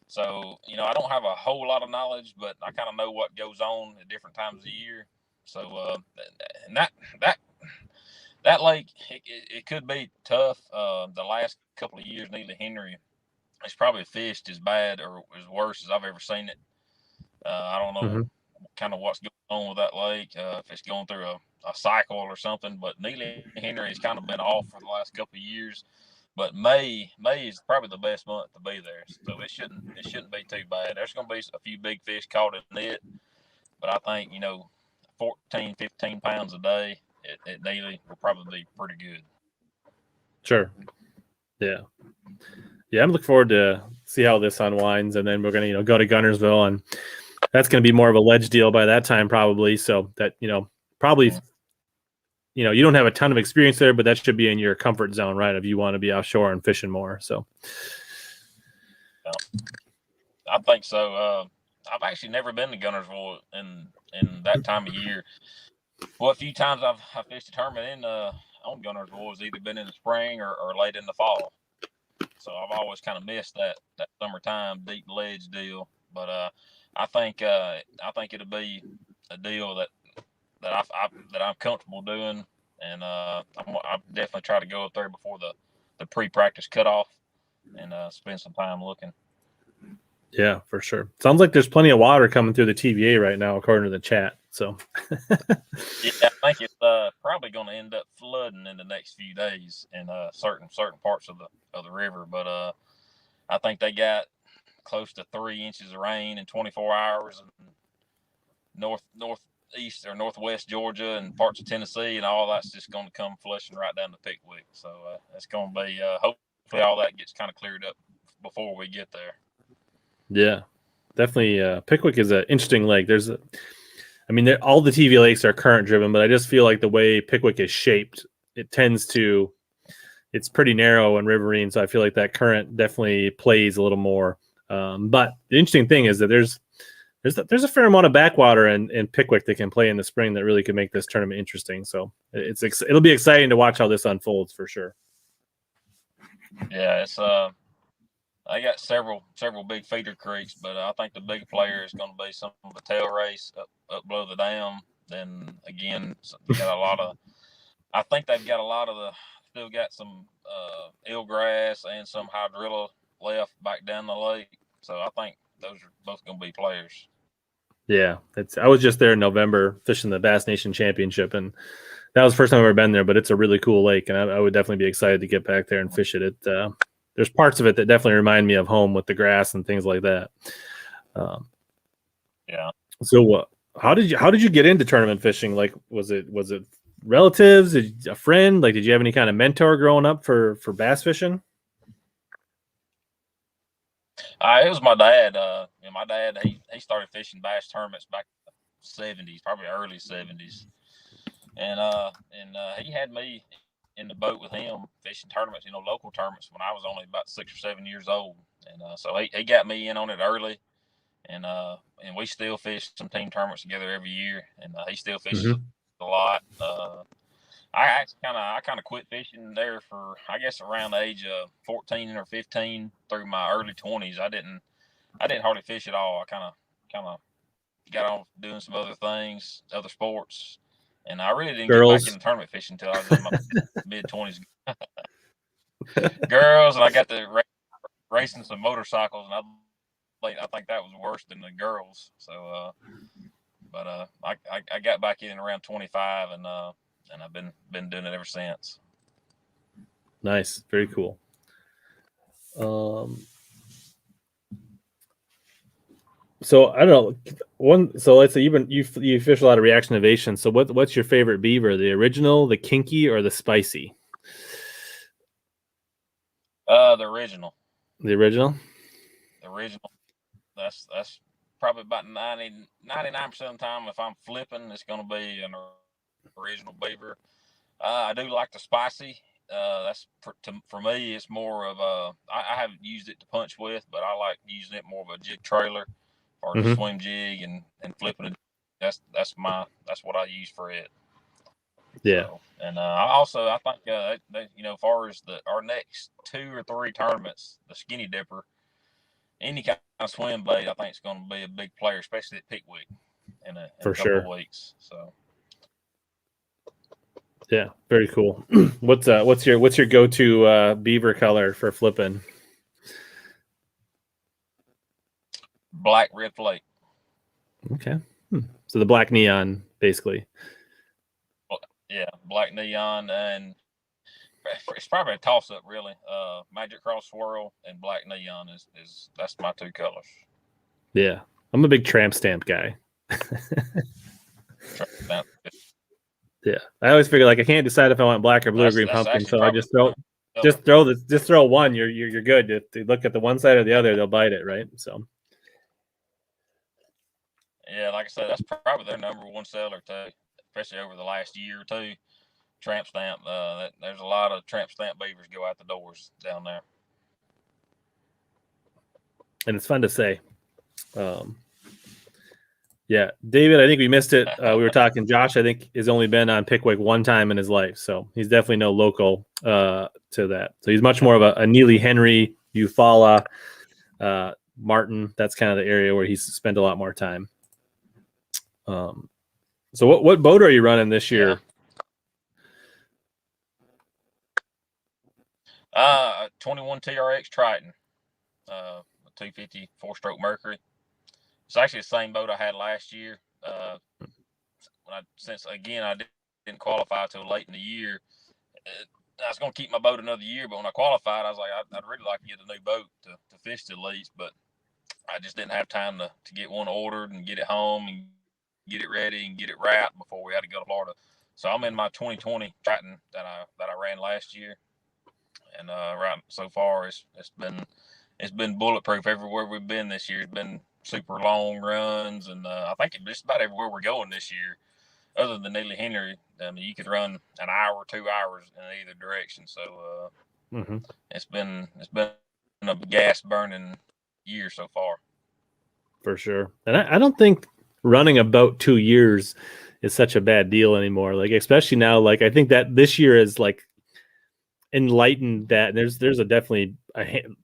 So, I don't have a whole lot of knowledge, but I kind of know what goes on at different times of the year. So, and that lake, it could be tough. The last couple of years, Neely Henry, it's probably fished as bad or as worse as I've ever seen it. I don't know kind of what's going on with that lake, if it's going through a cycle or something, but Neely Henry has kind of been off for the last couple of years. But May is probably the best month to be there, so it shouldn't be too bad. There's going to be a few big fish caught in it, but I think 14, 15 pounds a day at Neely will probably be pretty good. Sure. Yeah. I'm looking forward to see how this unwinds, and then we're gonna go to Gunnersville, and that's going to be more of a ledge deal by that time probably. So that probably. You don't have a ton of experience there, but that should be in your comfort zone, right? If you want to be offshore and fishing more. So I think so. I've actually never been to Gunnersville in that time of year. Well, a few times I've fished a tournament on Gunnersville has either been in the spring or late in the fall. So I've always kind of missed that summertime deep ledge deal. But I think it'll be a deal that I'm comfortable doing, and I definitely try to go up there before the pre-practice cutoff and spend some time looking. Yeah, for sure. Sounds like there's plenty of water coming through the TVA right now, according to the chat. So yeah, I think it's probably going to end up flooding in the next few days in certain parts of the river, but I think they got close to 3 inches of rain in 24 hours, and northeast or northwest Georgia and parts of Tennessee, and all that's just going to come flushing right down to Pickwick. So it's going to be hopefully all that gets kind of cleared up before we get there. Yeah, definitely. Pickwick is an interesting lake. All the TV lakes are current driven, but I just feel like the way Pickwick is shaped, it's pretty narrow and riverine. So I feel like that current definitely plays a little more. But the interesting thing is that there's a fair amount of backwater in Pickwick that can play in the spring that really could make this tournament interesting. So it'll be exciting to watch how this unfolds for sure. Yeah, it's I got several big feeder creeks, but I think the big player is going to be some of the tail race up below the dam. Then again, got a lot of. I think they've got a lot of still got some eelgrass and some hydrilla left back down the lake. So I think those are both going to be players. Yeah, I was just there in November fishing the Bass Nation Championship, and that was the first time I've ever been there. But it's a really cool lake, and I would definitely be excited to get back there and fish it. There's parts of it that definitely remind me of home with the grass and things like that. Yeah. So how did you get into tournament fishing? Like, was it relatives? A friend? Like, did you have any kind of mentor growing up for bass fishing? It was my dad. My dad he started fishing bass tournaments back in the 70s, probably early 70s, and he had me in the boat with him fishing tournaments, local tournaments when I was only about 6 or 7 years old, and so he got me in on it early, and we still fish some team tournaments together every year, and he still fishes a lot. I kind of quit fishing there for, I guess, around the age of 14 or 15 through my early 20s. I didn't hardly fish at all. I kind of got on doing some other things, other sports, and I really didn't get back into tournament fishing until I was in my mid 20s. Girls, and I got to racing some motorcycles, and I think that was worse than the girls. So, I got back in around 25, and I've been doing it ever since. Nice, very cool. So I don't know. So let's say you fish a lot of reaction innovation. So what's your favorite beaver? The original, the kinky, or the spicy? The original. The original. The original. That's probably about 99% of the time. If I'm flipping, it's going to be an original beaver. I do like the spicy. That's for me. It's more of I haven't used it to punch with, but I like using it more of a jig trailer or to swim jig and flipping it. That's what I use for it. Yeah. So, and I think as far as our next 2 or 3 tournaments, the skinny dipper, any kind of swim bait, I think it's going to be a big player, especially at Pickwick in a couple of weeks. So. Yeah, very cool. What's your go-to beaver color for flipping? Black red flake. Okay. So the black neon, basically. Yeah, black neon, and it's probably a toss-up, really. Magic Cross Swirl and black neon is that's my 2 colors. Yeah, I'm a big tramp stamp guy. Yeah, I always figure like I can't decide if I want black or blue or green pumpkin, so I just throw one. You're good. If they look at the one side or the other, they'll bite it, right? So. Yeah, like I said, that's probably their #1 seller too, especially over the last year or 2. Tramp stamp. There's a lot of tramp stamp beavers go out the doors down there, and it's fun to say. Yeah, David, I think we missed it. We were talking. Josh, I think, has only been on Pickwick one time in his life, so he's definitely no local to that. So he's much more of a Neely Henry, Eufaula, Martin. That's kind of the area where he's spent a lot more time. So what boat are you running this year? 21 TRX Triton, 250 4-stroke Mercury. It's actually the same boat I had last year. Since I didn't qualify till late in the year, I was going to keep my boat another year. But when I qualified, I was like, I'd really like to get a new boat to fish at least. But I just didn't have time to get one ordered and get it home and get it ready and get it wrapped before we had to go to Florida. So I'm in my 2020 Stratton that I ran last year, and right so far it's been bulletproof everywhere we've been this year. It's been super long runs, and I think just about everywhere we're going this year, other than Neely Henry, I mean, you could run an hour, 2 hours in either direction. So it's been a gas burning year so far. For sure. And I don't think running about 2 years is such a bad deal anymore. Like, especially now, like, I think that this year is like enlightened that there's a definitely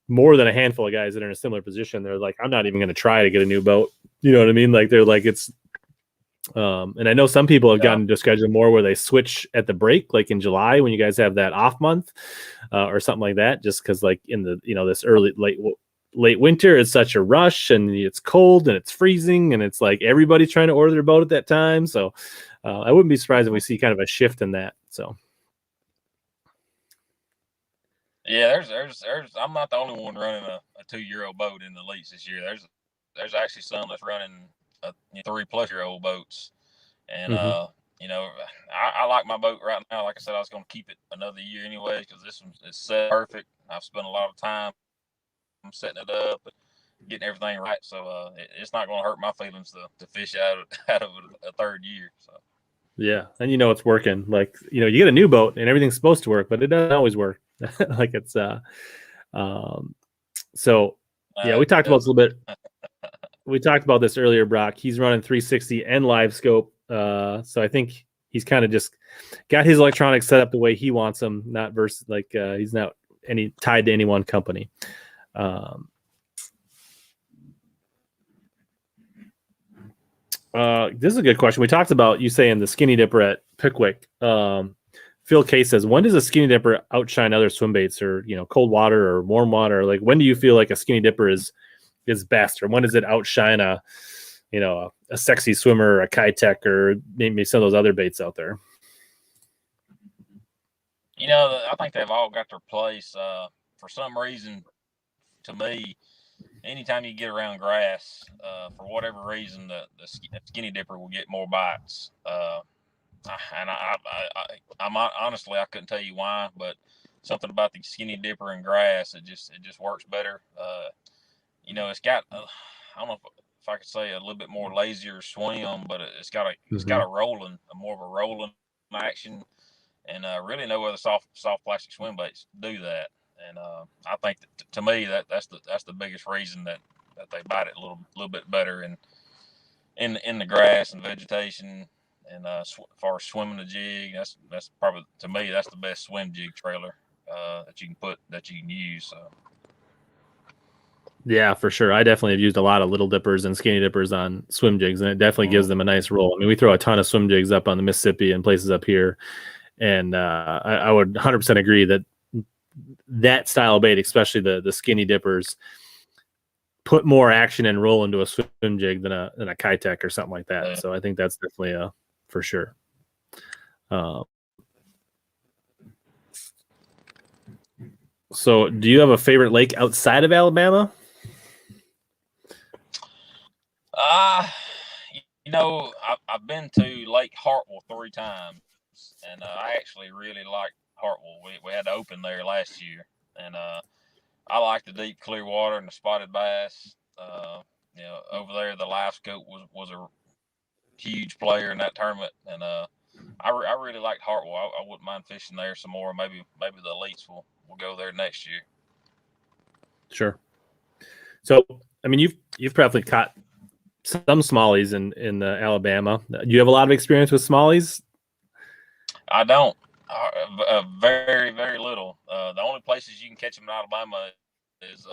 more than a handful of guys that are in a similar position. They're like, I'm not even going to try to get a new boat. You know what I mean? Like, they're like, it's, and I know some people have gotten to schedule more where they switch at the break, like in July when you guys have that off month or something like that, just because like in the, this late winter, it's such a rush and it's cold and it's freezing and it's like everybody's trying to order their boat at that time. So I wouldn't be surprised if we see kind of a shift in that. So. Yeah, there's I'm not the only one running a 2-year-old boat in the lease this year. There's actually some that's running 3+-year-old boats, and I like my boat right now. Like I said, I was going to keep it another year anyway because this one is set perfect. I've spent a lot of time setting it up, and getting everything right, so it's not going to hurt my feelings to fish out of a third year. So. Yeah, and it's working. Like you get a new boat and everything's supposed to work, but it doesn't always work. Like it's so yeah, we talked about this a little bit. We talked about this earlier, Brock. He's running 360 and live scope. So I think he's kind of just got his electronics set up the way he wants them, not versus like he's not tied to any one company. This is a good question. We talked about you saying the skinny dipper at Pickwick. Phil K says, when does a skinny dipper outshine other swim baits, or cold water or warm water? Like, when do you feel like a skinny dipper is best, or when does it outshine a sexy swimmer, or a Kitech, or maybe some of those other baits out there? I think they've all got their place. For some reason, to me, anytime you get around grass, for whatever reason, the skinny dipper will get more bites. And I'm honestly, I couldn't tell you why, but something about the skinny dipper and grass, it just works better. It's got I don't know if I could say a little bit more lazier swim, but it's got a rolling, more of a rolling action, and really no other soft plastic swim baits do that. And I think that, to me, that's the biggest reason that they bite it a little bit better in the grass and vegetation. And as far as swimming the jig, that's probably, to me, that's the best swim jig trailer that you can use. So. Yeah, for sure. I definitely have used a lot of little dippers and skinny dippers on swim jigs, and it definitely gives them a nice roll. I mean, we throw a ton of swim jigs up on the Mississippi and places up here, and I would 100% agree that style of bait, especially the skinny dippers, put more action and roll into a swim jig than a Kitech or something like that. So I think that's definitely for sure. So do you have a favorite lake outside of Alabama? I've been to Lake Hartwell 3 times, and I actually really like Hartwell. We had to open there last year, and I like the deep clear water and the spotted bass. Over there the live scope was a huge player in that tournament, and I really liked Hartwell. I wouldn't mind fishing there some more. Maybe the elites will go there next year. Sure. So I mean, you've probably caught some smallies in Alabama. Do you have a lot of experience with smallies? I don't. Very, very little. The only places you can catch them in Alabama is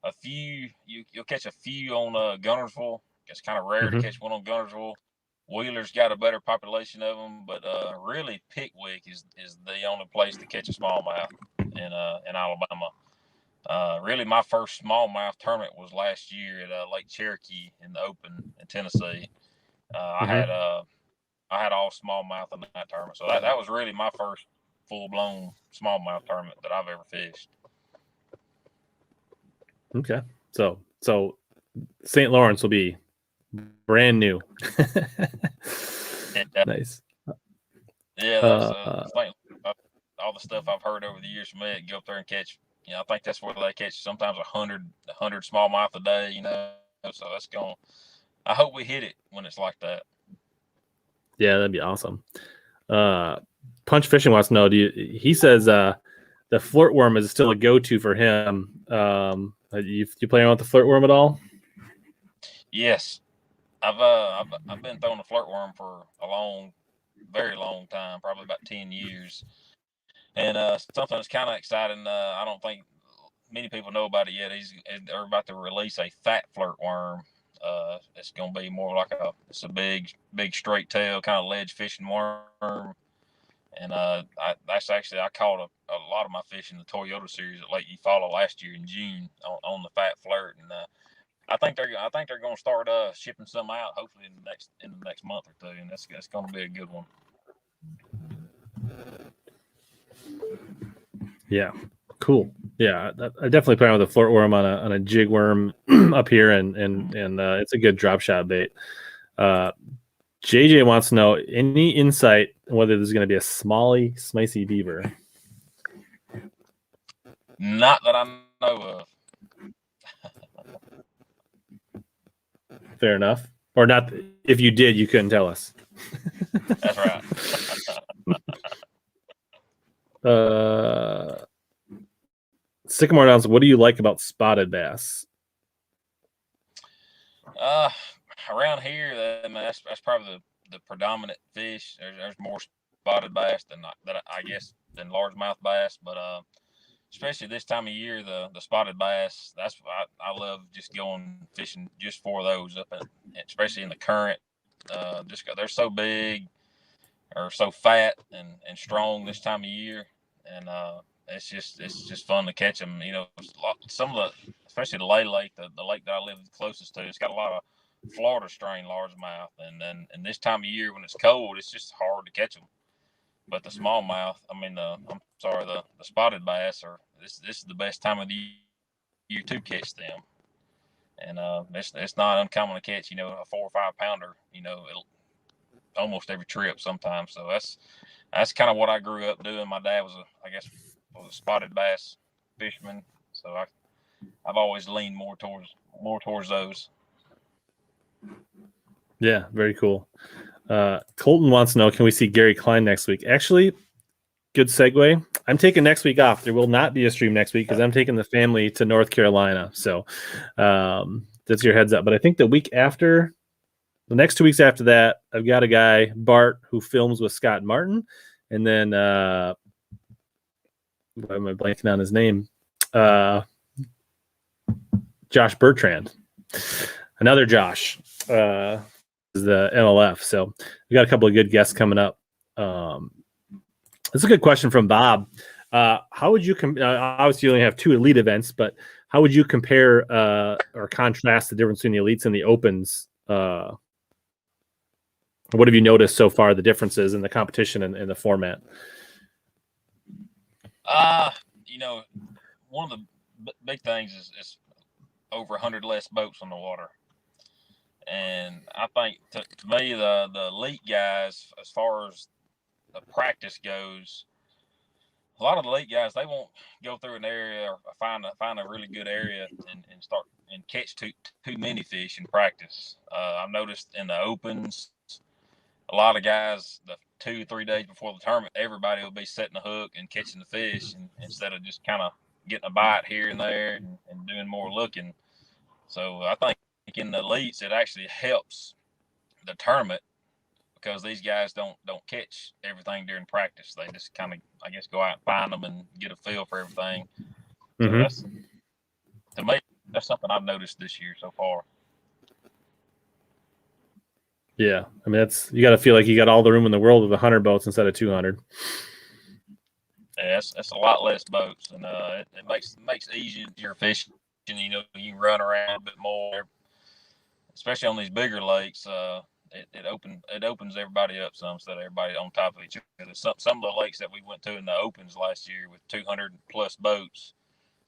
a few. You'll catch a few on Gunnersville. It's kind of rare to catch one on Gunnersville. Wheeler's got a better population of them, but really Pickwick is the only place to catch a smallmouth in Alabama. Really, my first smallmouth tournament was last year at Lake Cherokee in the Open in Tennessee. I had all smallmouth in that tournament, so that was really my first full-blown smallmouth tournament that I've ever fished. Okay, so St. Lawrence will be brand new. Yeah. Nice. Yeah, those I think all the stuff I've heard over the years from it, go up there and catch. You know, I think that's where they catch sometimes 100 smallmouth a day. You know, so that's going. I hope we hit it when it's like that. Yeah, that'd be awesome. Punch Fishing wants to know. He says the flirt worm is still a go-to for him. You play around with the flirt worm at all? Yes, I've been throwing a flirt worm for a very long time, probably about 10 years. And something that's kind of exciting. I don't think many people know about it yet. They're about to release a fat flirt worm. It's going to be more like it's a big straight tail kind of ledge fishing worm. And I caught a lot of my fish in the Toyota series at Lake Eufaula last year in June on the fat flirt. And I think they're going to start shipping some out hopefully in the next month or two, and that's going to be a good one. Yeah, cool. Yeah, I definitely play with a flirt worm on a jig worm up here, and it's a good drop shot bait. JJ wants to know any insight on whether there's going to be a smicy beaver. Not that I know of. Fair enough. Or not. If you did, you couldn't tell us. That's right. Sycamore Downs, what do you like about spotted bass? Around here, that's probably the predominant fish. There's more spotted bass than largemouth bass, but especially this time of year, the spotted bass. I love just going fishing just for those especially in the current. They're so big or so fat and strong this time of year, and it's just fun to catch them. You know, some of especially the lake, the lake that I live closest to, it's got a lot of Florida strain largemouth, and this time of year when it's cold, it's just hard to catch them. But the smallmouth, the spotted bass this is the best time of the year to catch them, and it's not uncommon to catch a 4 or 5 pounder almost every trip sometimes. So that's kind of what I grew up doing. My dad was a spotted bass fisherman, so I've always leaned more towards those. Yeah, very cool. Colton wants to know, can we see Gary Klein next week? Actually, good segue. I'm taking next week off. There will not be a stream next week because I'm taking the family to North Carolina. So that's your heads up. But I think the next 2 weeks after that, I've got a guy, Bart, who films with Scott Martin. And then, why am I blanking on his name? Josh Bertrand. Another Josh. Is the MLF. So we got a couple of good guests coming up. That's a good question from Bob. How would you obviously you only have 2 elite events, but how would you compare or contrast the difference between the elites and the opens? What have you noticed so far, the differences in the competition and the format? One of the big things is over 100 less boats on the water. And I think to me, the elite guys, as far as the practice goes, a lot of the elite guys, they won't go through an area or find a really good area and start and catch too many fish in practice. I've noticed in the opens, a lot of guys, the 2 or 3 days before the tournament, everybody will be setting the hook and catching the fish instead of just kind of getting a bite here and there and doing more looking. So I think in the elites, it actually helps the tournament because these guys don't catch everything during practice. They just kind of, go out and find them and get a feel for everything. So to me, that's something I've noticed this year so far. Yeah, I mean, you got to feel like you got all the room in the world with 100 boats instead of 200. Yeah, it's a lot less boats, and it makes it easier fishing. You can run around a bit more, especially on these bigger lakes. It opens everybody up some instead of everybody on top of each other. Some of the lakes that we went to in the opens last year with 200 plus boats,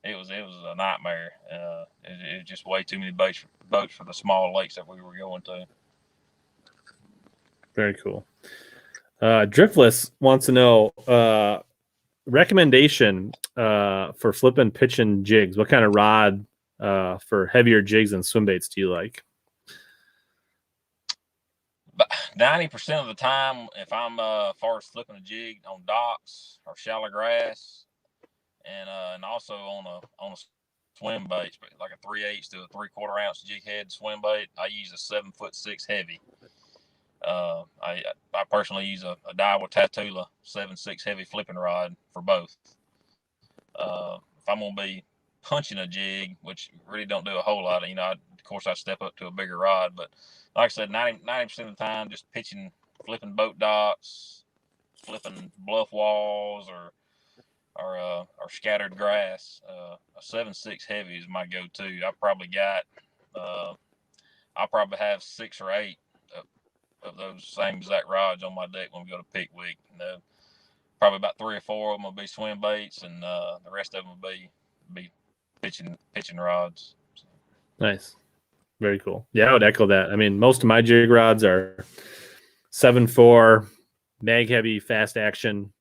it was a nightmare. It was just way too many boats for the small lakes that we were going to. Very cool. Driftless wants to know recommendation for flipping, pitching jigs. What kind of rod for heavier jigs and swim baits do you like? 90% of the time, if I'm far as flipping a jig on docks or shallow grass, and also on a swim bait, like a 3/8 to a 3/4 ounce jig head swim bait, I use a 7'6" heavy. I personally use a Daiwa Tatula 7'6" heavy flipping rod for both. If I'm gonna be punching a jig, which really don't do a whole lot, of course I step up to a bigger rod, but like I said, 90% of the time, just pitching, flipping boat docks, flipping bluff walls, or scattered grass. A 7'6" heavy is my go-to. I've probably got, I'll probably have 6 or 8 of those same exact rods on my deck when we go to Pickwick. Probably about 3 or 4 of them will be swim baits, and the rest of them will be pitching rods. So. Nice. Very cool. Yeah, I would echo that. I mean, most of my jig rods are 7.4, mag heavy, fast action,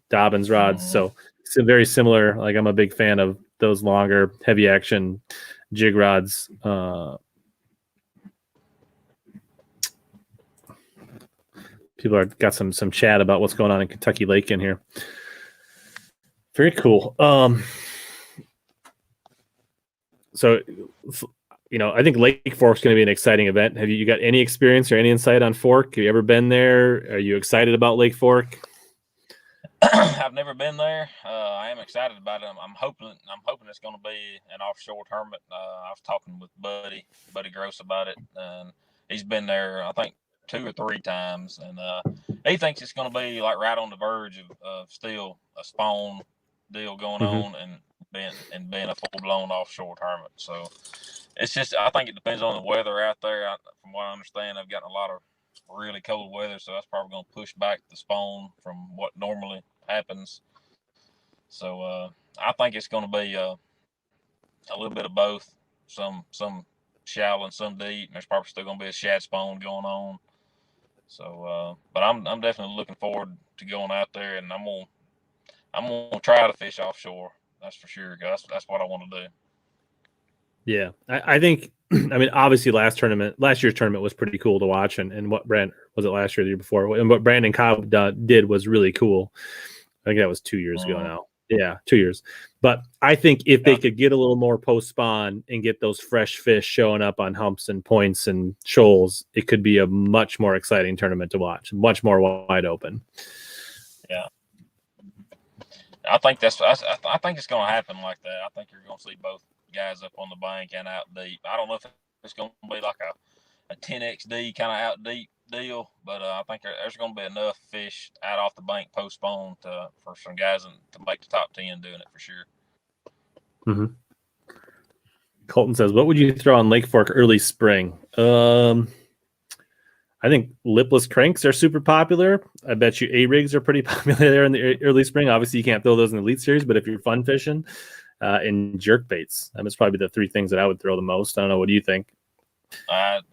Dobbins rods. Mm-hmm. So it's very similar. Like, I'm a big fan of those longer, heavy action jig rods. People got some chat about what's going on in Kentucky Lake in here. Very cool. So, I think Lake Fork's going to be an exciting event. Have you got any experience or any insight on Fork? Have you ever been there? Are you excited about Lake Fork? I've never been there. I am excited about it. I'm hoping it's going to be an offshore tournament. I was talking with Buddy Gross about it, and he's been there, I think, 2 or 3 times, and he thinks it's going to be like right on the verge of still a spawn deal going on, and being a full-blown offshore tournament. So it's just, I think it depends on the weather out there. From what I understand, they've gotten a lot of really cold weather, so that's probably going to push back the spawn from what normally happens. So I think it's going to be a little bit of both, some shallow and some deep. There's probably still going to be a shad spawn going on. So, but I'm definitely looking forward to going out there, and I'm gonna try to fish offshore. That's for sure. That's what I want to do. Yeah, I think. I mean, obviously, last year's tournament was pretty cool to watch, and what was it last year, the year before, and what Brandon Cobb did was really cool. I think that was 2 years ago now. Yeah, 2 years. But I think if they could get a little more post spawn and get those fresh fish showing up on humps and points and shoals, it could be a much more exciting tournament to watch, much more wide open. Yeah, I think I think it's going to happen like that. I think you're going to see both guys up on the bank and out deep. I don't know if it's going to be like a 10XD kind of out deep deal, but I think there's going to be enough fish out off the bank postponed for some guys to make the top 10 doing it for sure. Mm-hmm. Colton says, what would you throw on Lake Fork early spring? I think lipless cranks are super popular. I bet you A-rigs are pretty popular there in the early spring. Obviously, you can't throw those in the Elite Series, but if you're fun fishing, and jerk baits, that's probably the 3 things that I would throw the most. I don't know. What do you think? Like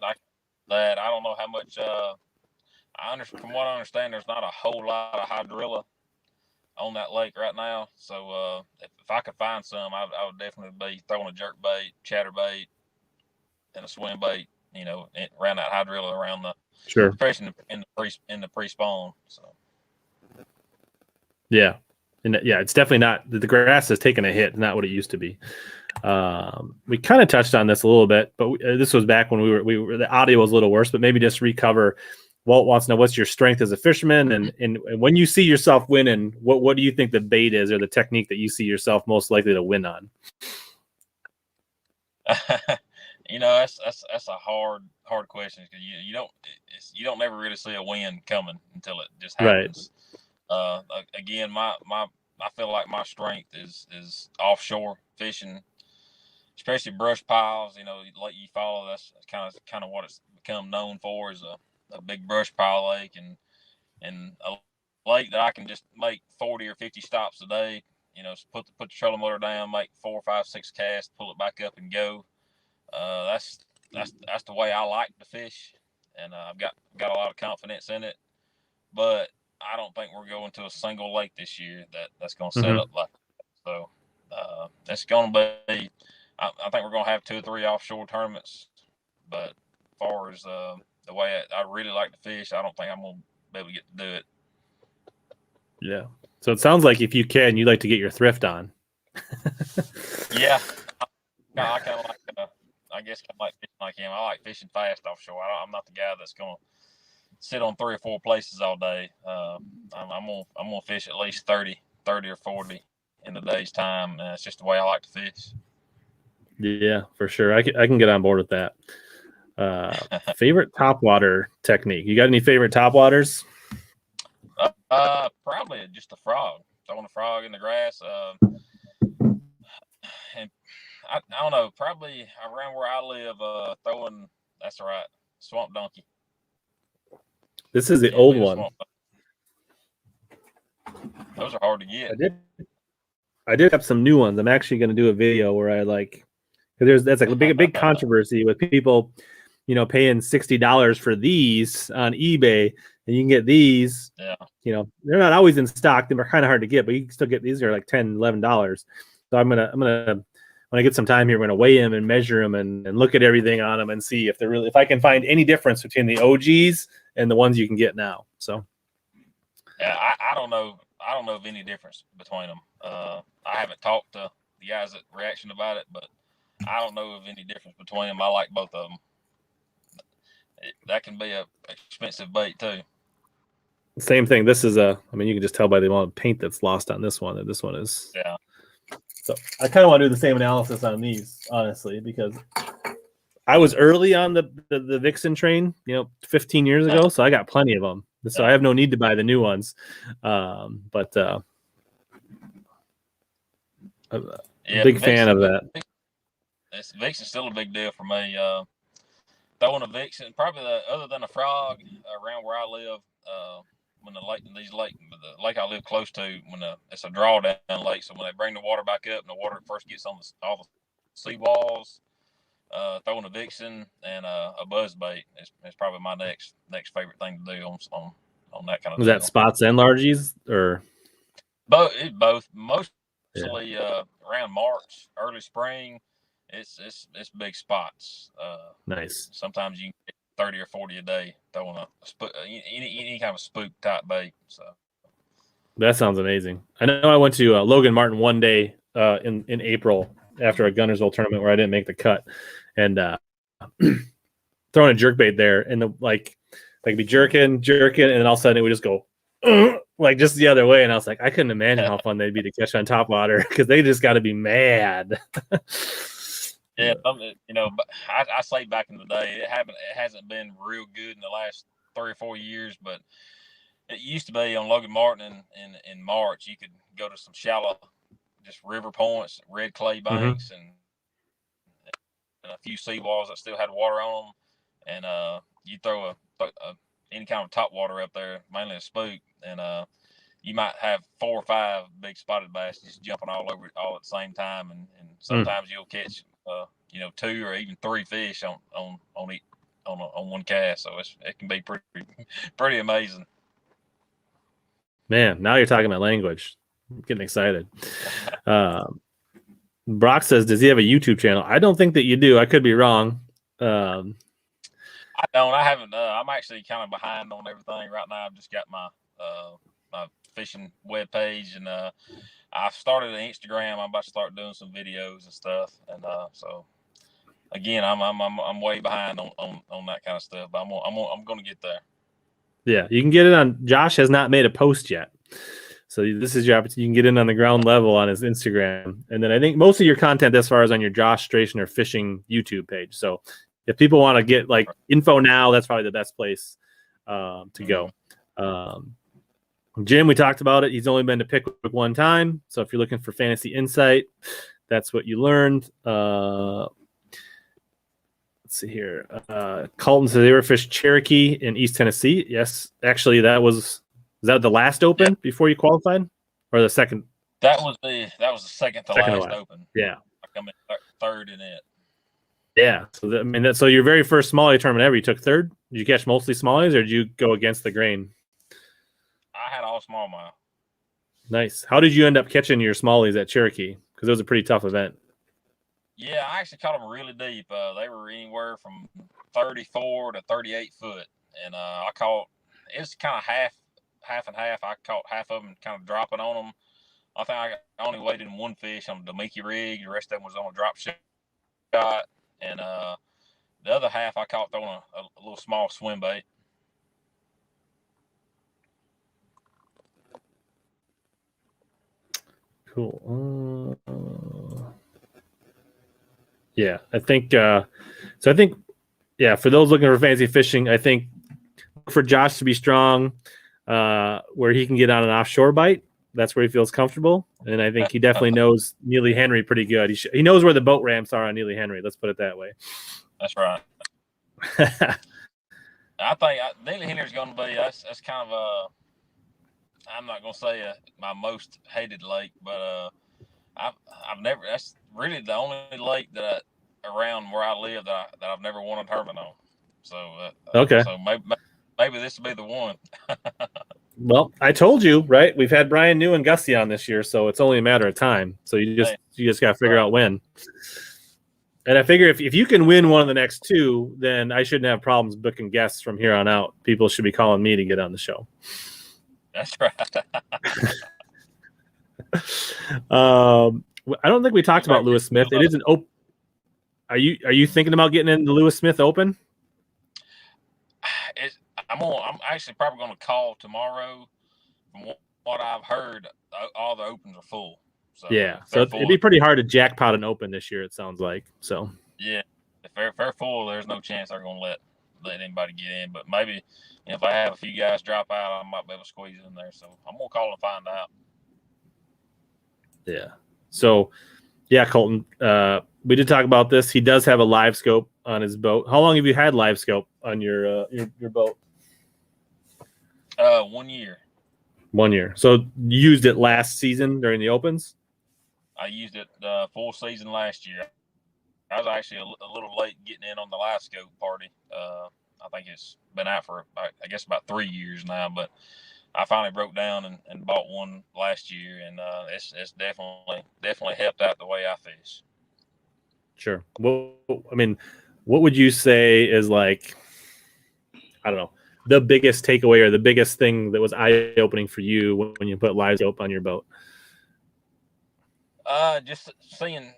that, I don't know how much. From what I understand, there's not a whole lot of hydrilla on that lake right now. So if I could find some, I would definitely be throwing a jerk bait, chatter bait, and a swim bait. Around that hydrilla, around the especially in the pre-spawn. So yeah, and it's definitely not. The grass has taken a hit, not what it used to be. We kind of touched on this a little bit, but this was back when we were the audio was a little worse. But maybe just recover. Walt wants to know what's your strength as a fisherman, and when you see yourself winning, what do you think the bait is or the technique that you see yourself most likely to win on? That's a hard question because you don't never really see a win coming until it just happens. Right. Again, I feel like my strength is offshore fishing, especially brush piles. Lake Eufaula, that's kind of what it's become known for, is a big brush pile lake, and a lake that I can just make 40 or 50 stops a day put the trolling motor down, make 4, 5, 6 casts, pull it back up and go. That's the way I like to fish, and I've got a lot of confidence in it. But I don't think we're going to a single lake this year that's going to set up like that. So it's going to be. I think we're going to have 2 or 3 offshore tournaments. But as far as the way I really like to fish, I don't think I'm going to be able to get to do it. Yeah. So it sounds like if you can, you'd like to get your thrift on. Yeah. I kind of like. I guess I like fishing like him. I like fishing fast offshore. I'm not the guy that's going to sit on 3 or 4 places all day. I'm gonna fish at least 30 or 40 in the day's time. And it's just the way I like to fish. Yeah, for sure. I can get on board with that. Favorite topwater technique? You got any favorite topwaters? Probably just a frog. Throwing a frog in the grass. And I don't know. Probably around where I live, throwing. That's right, swamp donkey. This is the old one. Those are hard to get. I did have some new ones. I'm actually going to do a video where I that's like a big controversy with people, paying $60 for these on eBay, and you can get these. Yeah. They're not always in stock. They're kind of hard to get, but you can still get these. Are like $10, $11. So I'm gonna when I get some time here, we're gonna weigh them and measure them and look at everything on them and see if I can find any difference between the OGs and the ones you can get now. So yeah, I don't know of any difference between them. I haven't talked to the guys at Reaction about it, but I don't know of any difference between them. I like both of them. That can be a expensive bait too. Same thing. This is you can just tell by the amount of paint that's lost on this one that this one is. Yeah. So I kind of want to do the same analysis on these, honestly, because I was early on the Vixen train, 15 years ago, so I got plenty of them. So I have no need to buy the new ones. But big fan of that. Vixen's still a big deal for me. Throwing a Vixen, probably other than a frog around where I live, when the lake I live close to, it's a drawdown lake, so when they bring the water back up and the water first gets on all the seawalls, throwing a Vixen and a buzz bait is probably my next favorite thing to do on that kind of. Was that spots and largies or both? Mostly around March, early spring. It's big spots. Nice. Sometimes you can get 30 or 40 a day throwing any kind of spook type bait. So that sounds amazing. I know I went to Logan Martin one day in April after a Gunnersville tournament where I didn't make the cut, and throwing a jerkbait there, and be jerking, and then all of a sudden it would just go like just the other way, and I was like, I couldn't imagine how fun they'd be to catch on topwater because they just got to be mad. Yeah, but I say back in the day, it hasn't been real good in the last 3 or 4 years, but it used to be on Logan Martin in March. You could go to some shallow, just river points, red clay banks, and a few seawalls that still had water on them, and you throw any kind of top water up there, mainly a spook, and you might have 4 or 5 big spotted bass just jumping all over it all at the same time, and sometimes you'll catch 2 or even 3 fish on one cast. So it can be pretty amazing. Man, now you're talking my language. I'm getting excited. Brock says, does he have a YouTube channel? I don't think that you do. I could be wrong. I don't. I haven't. I'm actually kind of behind on everything right now. I've just got my fishing web page, and I started an Instagram. I'm about to start doing some videos and stuff, and so again, I'm way behind on that kind of stuff, but I'm going to get there. Yeah, you can get it on. Josh has not made a post yet, so this is your opportunity. You can get in on the ground level on his Instagram, and then I think most of your content as far as on your Josh Stracner fishing YouTube page. So if people want to get info now, that's probably the best place to go. Jim, we talked about it. He's only been to Pickwick one time, so if you're looking for fantasy insight, that's what you learned. Let's see here. Colton says they were fished Cherokee in East Tennessee. Yes, actually, was that the last Open before you qualified, or the second? That was the second to last open. Yeah. I come in third in it. Yeah. So so your very first smallie tournament ever, you took third. Did you catch mostly smallies, or did you go against the grain? I had all smallmouth. Nice. How did you end up catching your smallies at Cherokee? Because it was a pretty tough event. Yeah, I actually caught them really deep. They were anywhere from 34 to 38 foot, and I caught. It's kind of half and half. I caught half of them kind of dropping on them. I think I only weighted in one fish on the Demiki rig. The rest of them was on a drop shot, and the other half I caught throwing a little small swim bait. Cool. Yeah, I think. So I think, yeah, for those looking for fancy fishing, I think for Josh to be strong, where he can get on an offshore bite. That's where he feels comfortable, and I think he definitely knows Neely Henry pretty good. He knows where the boat ramps are on Neely Henry. Let's put it that way. That's right. I think Neely Henry's going to be. That's kind of I'm not going to say my most hated lake, but I've never. That's really the only lake that around where I live that I've never won a tournament on. So okay. So maybe this will be the one. Well, I told you, right? We've had Brian New and Gussie on this year, so it's only a matter of time. So you just got to figure out when. And I figure if you can win one of the next two, then I shouldn't have problems booking guests from here on out. People should be calling me to get on the show. That's right. I don't think we talked about Lewis Smith. It isn't open. Are you thinking about getting in the Lewis Smith Open? I'm actually probably going to call tomorrow. From what I've heard, all the opens are full. So yeah, so it'd be pretty hard to jackpot an open this year. It sounds like so. Yeah, if they're full, there's no chance they're going to let anybody get in. But maybe if I have a few guys drop out, I might be able to squeeze in there. So I'm going to call and find out. Yeah. So, yeah, Colton, we did talk about this. He does have a live scope on his boat. How long have you had live scope on your boat? 1 year. 1 year. So you used it last season during the opens? I used it full season last year. I was actually a little late getting in on the live scope party. I think it's been out for, I guess, about 3 years now, but I finally broke down and bought one last year, and it's definitely helped out the way I fish. Sure. Well, I mean, what would you say is like, I don't know, the biggest takeaway or the biggest thing that was eye-opening for you when you put live scope on your boat? Just seeing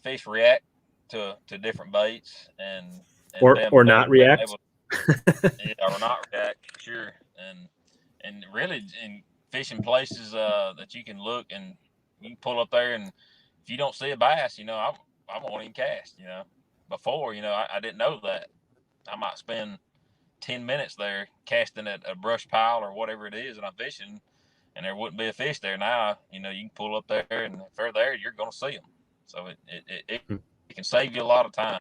fish react to different baits and or not react. Or not react, sure. And really in fishing places that you can look and you can pull up there, and if you don't see a bass, I won't even cast. Before, I didn't know that. I might spend 10 minutes there casting at a brush pile or whatever it is, and I'm fishing, and there wouldn't be a fish there. Now, you can pull up there, and if they're there, you're going to see them. So it can save you a lot of time.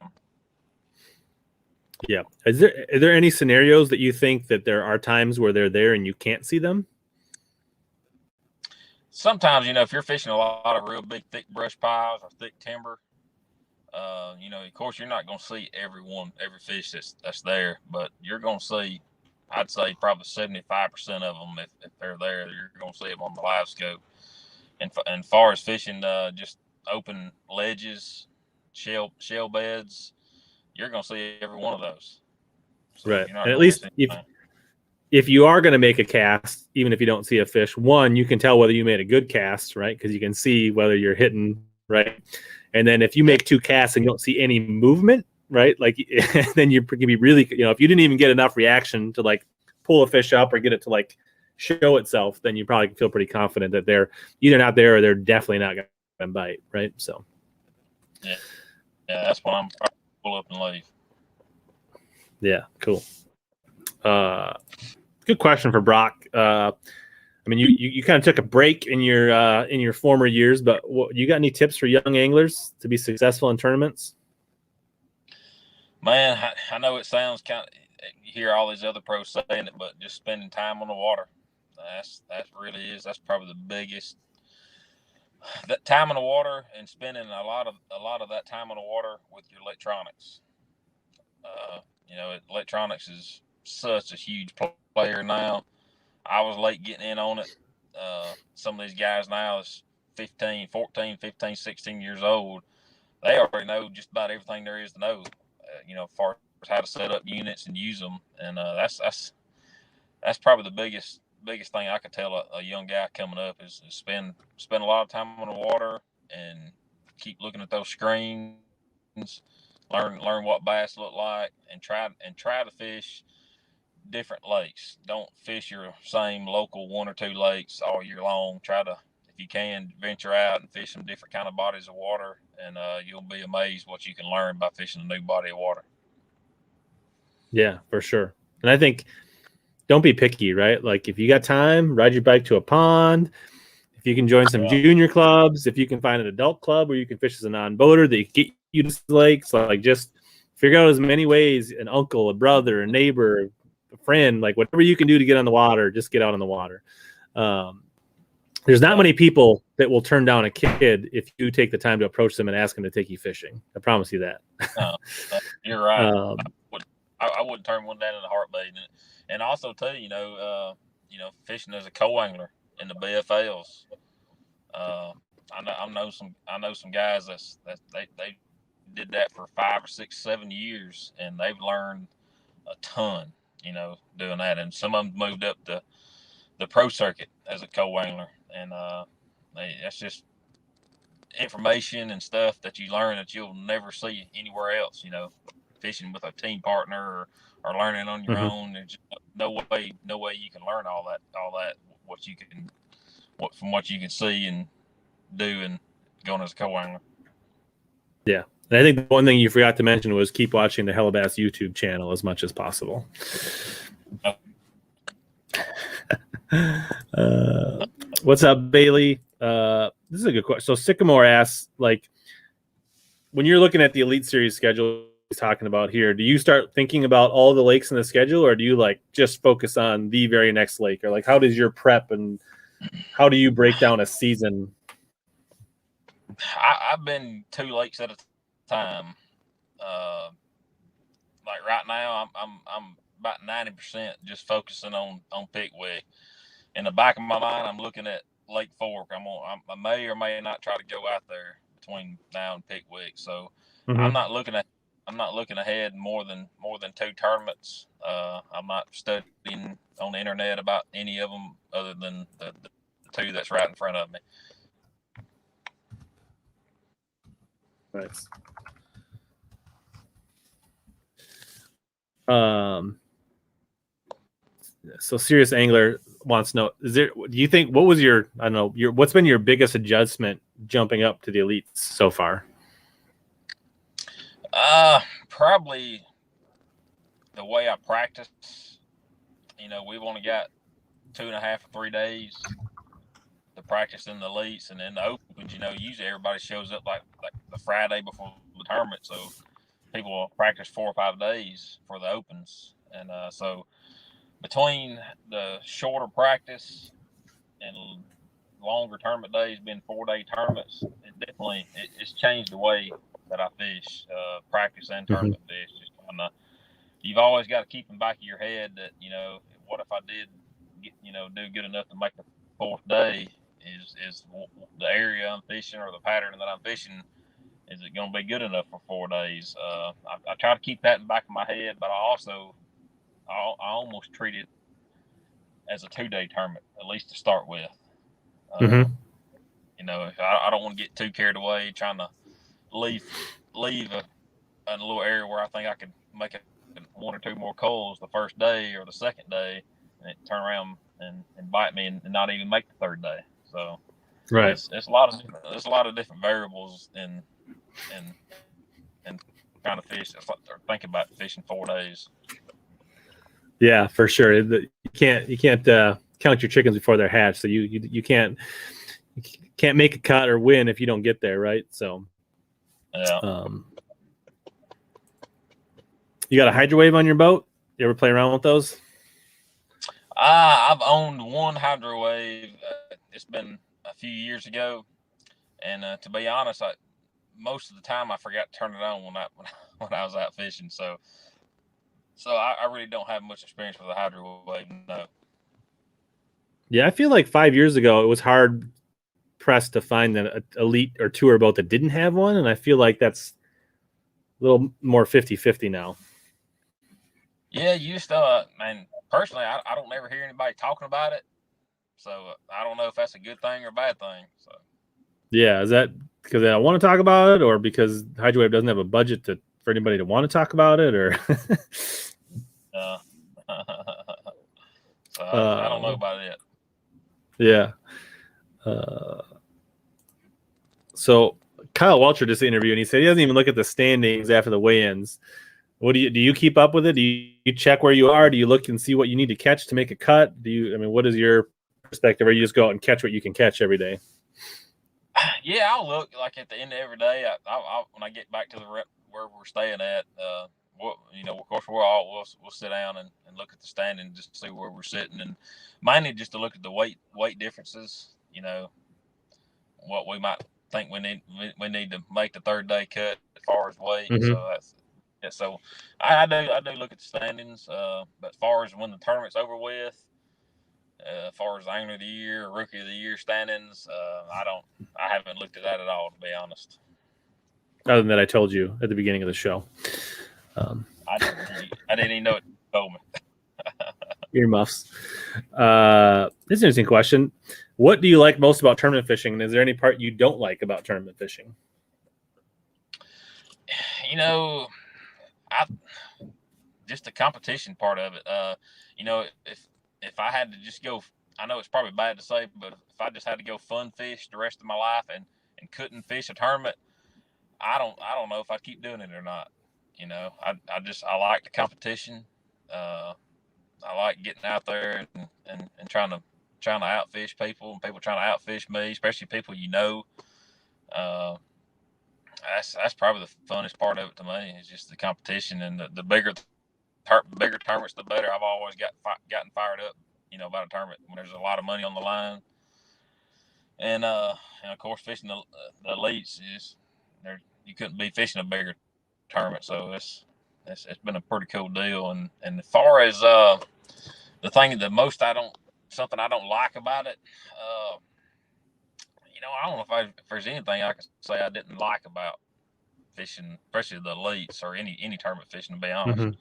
Yeah. Are there any scenarios that you think that there are times where they're there and you can't see them? Sometimes, if you're fishing a lot of real big, thick brush piles or thick timber, of course, you're not going to see every fish that's there, but you're going to see, I'd say probably 75% of them, if they're there, you're going to see them on the live scope. And far as fishing, just open ledges, shell beds, you're going to see every one of those. So right. And at least if you are going to make a cast, even if you don't see a fish, one, you can tell whether you made a good cast, right? Because you can see whether you're hitting, right? And then if you make 2 casts and you don't see any movement, right? Like, then you can be really, if you didn't even get enough reaction to like pull a fish up or get it to like show itself, then you probably feel pretty confident that they're either not there or they're definitely not going to bite, right? So, yeah, that's what I'm trying to pull up and leave. Yeah, cool. Good question for Brock. I mean, you kind of took a break in your former years, but you got any tips for young anglers to be successful in tournaments? Man, I know it sounds kind of, you hear all these other pros saying it, but just spending time on the water. That's probably the biggest that time in the water and spending a lot of that time in the water with your electronics. Electronics is such a huge player now. I was late getting in on it. Some of these guys now is 15, 14, 15, 16 years old. They already know just about everything there is to know, as far as how to set up units and use them. And that's probably the biggest thing I could tell a young guy coming up is spend a lot of time on the water and keep looking at those screens, learn what bass look like, and try to fish different lakes. Don't fish your same local one or two lakes all year long. Try to, if you can, venture out and fish some different kind of bodies of water, and you'll be amazed what you can learn by fishing a new body of water. Yeah, for sure. And I think don't be picky, right? Like if you got time, ride your bike to a pond. If you can join some junior clubs, if you can find an adult club where you can fish as a non-boater, they get you to lakes. Like just figure out as many ways, an uncle, a brother, a neighbor, a friend, like whatever you can do to get on the water, just get out on the water. There's not many people that will turn down a kid if you take the time to approach them and ask them to take you fishing. I promise you that. You're right. I wouldn't turn one down in a heartbeat. And also too, fishing as a co-angler in the BFLs. I know some guys that they did that for 5 or 6, 7 years, and they've learned a ton, doing that. And some of them moved up the pro circuit as a co-angler, and that's just information and stuff that you learn that you'll never see anywhere else. Fishing with a team partner or learning on your own. There's no way you can learn all that from what you can see and do and going as a co-angler. Yeah. And I think the one thing you forgot to mention was keep watching the HellaBass YouTube channel as much as possible. What's up, Bailey? This is a good question. So Sycamore asks, like, when you're looking at the Elite Series schedule he's talking about here, do you start thinking about all the lakes in the schedule, or do you like just focus on the very next lake, or like how does your prep and how do you break down a season? I've been 2 lakes at a time. Like right now, I'm about 90% just focusing on Pickwick. In the back of my mind, I'm looking at Lake Fork. I may or may not try to go out there between now and Pickwick. So I'm not looking ahead more than 2 tournaments. I'm not studying on the internet about any of them other than the 2 that's right in front of me. Nice. So Serious Angler wants to know, do you think, what's been your biggest adjustment jumping up to the elites so far? Probably the way I practice. We've only got 2.5 or 3 days to practice in the elites, and in the opens, usually everybody shows up like the Friday before the tournament, so people will practice 4 or 5 days for the opens, and so between the shorter practice and longer tournament days, being 4-day tournaments, it's changed the way that I fish, practice and tournament fish. Just you've always got to keep in the back of your head that what if I did do good enough to make the 4th day? Is the area I'm fishing or the pattern that I'm fishing, is it going to be good enough for 4 days? I try to keep that in the back of my head, but I almost treat it as a 2-day tournament, at least to start with. I don't want to get too carried away trying to leave a little area where I think I could make it 1 or 2 more culls the first day or the second day, and it turn around and bite me and not even make the 3rd day. So right, it's a lot of different variables in trying to fish. Think about fishing 4 days. Yeah, for sure. You can't count your chickens before they're hatched. So you can't make a cut or win if you don't get there, right? So yeah. You got a hydrowave on your boat? You ever play around with those? I've owned one hydrowave. It's been a few years ago, And to be honest, most of the time I forgot to turn it on when I was out fishing. So I really don't have much experience with a hydro wave. No. Yeah, I feel like 5 years ago it was hard pressed to find an elite or tour boat that didn't have one, and I feel like that's a little more 50-50 now. Yeah, you just man, personally, I don't ever hear anybody talking about it, so I don't know if that's a good thing or a bad thing. So yeah, is that because I want to talk about it, or because Hydrowave doesn't have a budget for anybody to want to talk about it, or so I don't know about it. Yeah. So Kyle Welcher just interviewed, and he said he doesn't even look at the standings after the weigh-ins. What do you keep up with it? Do you check where you are? Do you look and see what you need to catch to make a cut? What is your perspective? Or you just go out and catch what you can catch every day? Yeah, I'll look like at the end of every day. I when I get back to where we're staying at, of course we'll sit down and look at the standing just to see where we're sitting, and mainly just to look at the weight differences. What we might think we need to make the third day cut as far as weight. Mm-hmm. So that's. Yeah, so I do look at the standings, but as far as when the tournament's over with, as far as Angler of the Year, Rookie of the Year standings, I haven't looked at that at all, to be honest. Other than that, I told you at the beginning of the show. I didn't even know it told me. Earmuffs. This is an interesting question. What do you like most about tournament fishing? And is there any part you don't like about tournament fishing? Just the competition part of it. If I had to just go, I know it's probably bad to say, but if I just had to go fun fish the rest of my life and couldn't fish a tournament, I don't know if I'd keep doing it or not. I like the competition. I like getting out there and trying to outfish people, and people trying to outfish me, especially people That's probably the funnest part of it to me. Is just the competition, and the bigger tournaments, the better. I've always gotten fired up, about a tournament when there's a lot of money on the line. And of course, fishing the elites you couldn't be fishing a bigger tournament. So it's been a pretty cool deal. And as far as something I don't like about it, I don't know if there's anything I can say I didn't like about fishing, especially the elites or any tournament fishing, to be honest. Mm-hmm.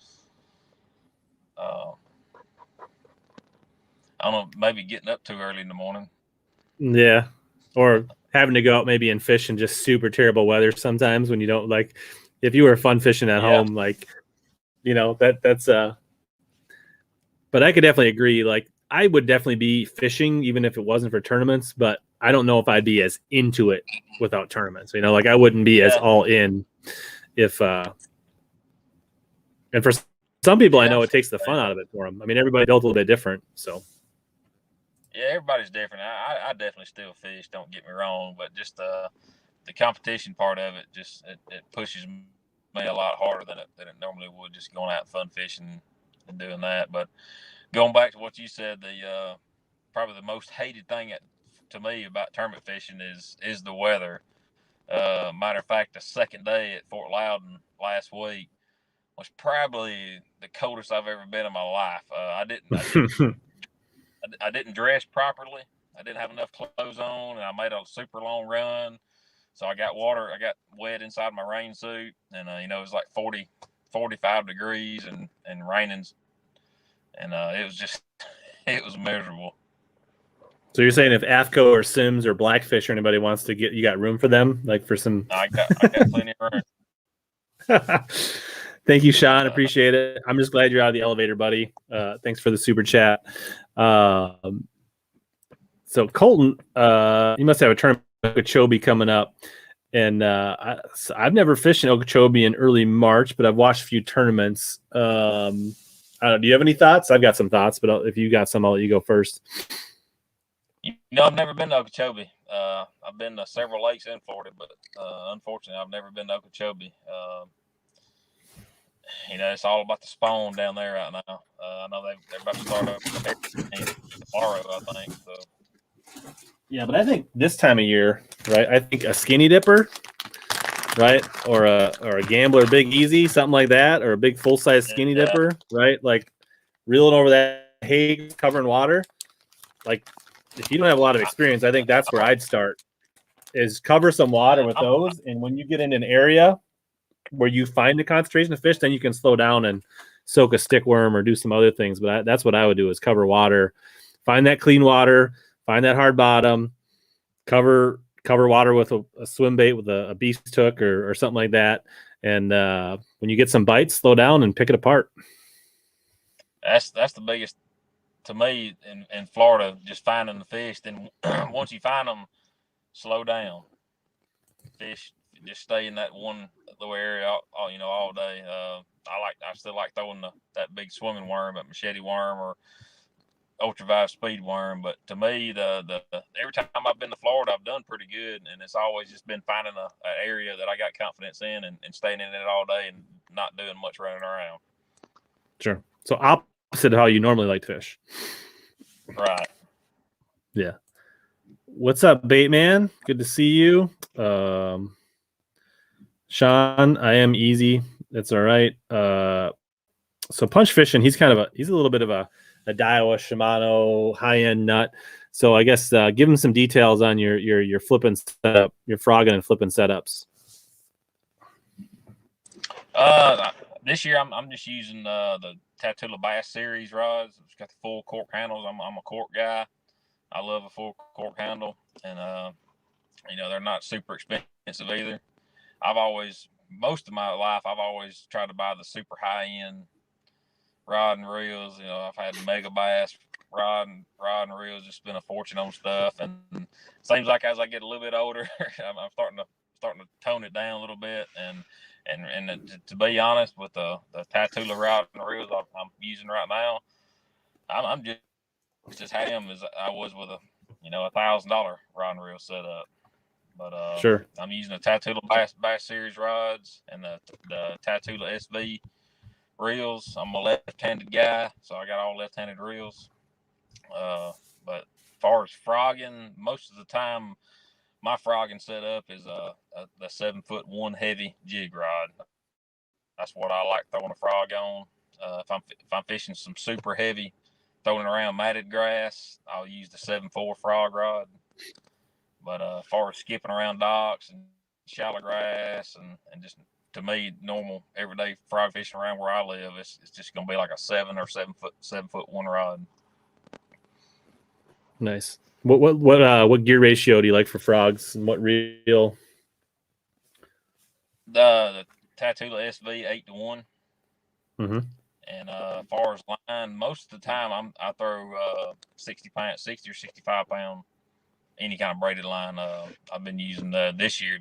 I don't know, maybe getting up too early in the morning. Yeah. Or having to go out maybe and fish in just super terrible weather sometimes when you don't like, if you were fun fishing at home, like, that's but I could definitely agree. Like, I would definitely be fishing even if it wasn't for tournaments, but I don't know if I'd be as into it without tournaments. Like I wouldn't be as all in if and for some people, I know it takes the fun out of it for them. I mean, everybody built a little bit different, so. Yeah, everybody's different. I definitely still fish, don't get me wrong, but just the competition part of it, just it pushes me a lot harder than it normally would, just going out fun fishing and doing that. But going back to what you said, the probably the most hated thing to me about tournament fishing is the weather. Matter of fact, the second day at Fort Loudon last week was probably the coldest I've ever been in my life. I didn't dress properly. I didn't have enough clothes on, and I made a super long run. So I got wet inside my rain suit, and it was like 40, 45 degrees and raining, and it was miserable. So you're saying if AFCO or Sims or Blackfish or anybody wants to you got room for them, like for some? I got plenty of room. Thank you, Sean. Appreciate it. I'm just glad you're out of the elevator, buddy. Thanks for the super chat. So Colton, you must have a tournament of Okeechobee coming up. And I've never fished in Okeechobee in early March, but I've watched a few tournaments. I don't know, do you have any thoughts? I've got some thoughts, but if you got some, I'll let you go first. I've never been to Okeechobee. I've been to several lakes in Florida, but unfortunately, I've never been to Okeechobee. It's all about the spawn down there right now. I know they're about to start up tomorrow, I think. So Yeah, but I think this time of year, right? I think a skinny dipper, right, or a gambler big easy, something like that, or a big full size skinny dipper, right? Like reeling over that hay, covering water. Like if you don't have a lot of experience, I think that's where I'd start. Is cover some water with those, and when you get in an area where you find a concentration of fish, then you can slow down and soak a stick worm or do some other things. But that's what I would do: is cover water, find that clean water, find that hard bottom, cover water with a swim bait with a beast hook or something like that. And when you get some bites, slow down and pick it apart. That's the biggest to me in Florida, just finding the fish. Then once you find them, slow down. Fish just stay in that one little area all day. I still like throwing that big swimming worm, a machete worm or ultraviolet speed worm. But to me, the every time I've been to Florida, I've done pretty good, and it's always just been finding an area that I got confidence in and staying in it all day and not doing much running around. Sure. So opposite of how you normally like to fish. Right. Yeah. What's up, bait man? Good to see you. Sean, I am easy. That's all right. So punch fishing, he's a little bit of a Daiwa Shimano high-end nut. So I guess give him some details on your flipping setup, your frogging and flipping setups. This year I'm just using the HellaBass series rods. It's got the full cork handles. I'm a cork guy. I love a full cork handle, and they're not super expensive either. Most of my life, I've always tried to buy the super high end rod and reels. I've had Mega Bass rod and reels, just spend a fortune on stuff. And it seems like as I get a little bit older, I'm starting to tone it down a little bit. And to be honest, with the Tatula rod and reels I'm using right now, I'm just as happy as I was with a $1,000 rod and reel setup. But sure, I'm using the Tatula Bass Series rods and the Tatula SV reels. I'm a left-handed guy, so I got all left-handed reels. But as far as frogging, most of the time my frogging setup is the 7'1" heavy jig rod. That's what I like throwing a frog on. If I'm fishing some super heavy, throwing around matted grass, I'll use the 7'4" frog rod. But as far as skipping around docks and shallow grass and just, to me, normal everyday frog fishing around where I live, it's just gonna be like a 7'1" rod. Nice. What gear ratio do you like for frogs, and what reel? The Tatula SV 8-to-1. Mm-hmm. And as far as line, most of the time I throw 60 or 65 pound any kind of braided line. I've been using this year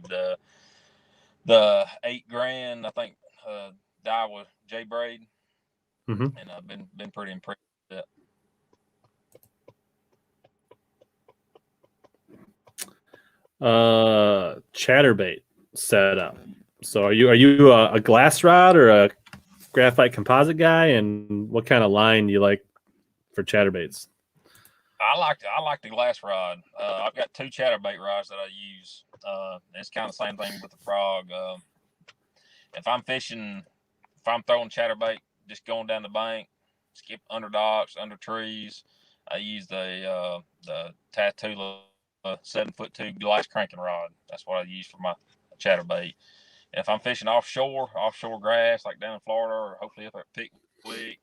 the 8 grand, I think, Daiwa J braid, mm-hmm. and I've been pretty impressed with that. Chatterbait setup. So are you a glass rod or a graphite composite guy, and what kind of line do you like for chatterbaits? I like the glass rod. I've got 2 chatterbait rods that I use. It's kind of the same thing with the frog. If I'm throwing chatterbait, just going down the bank, skip under docks, under trees, I use the Tatula 7'2" glass cranking rod. That's what I use for my chatterbait. And if I'm fishing offshore grass, like down in Florida or hopefully up at Pickwick,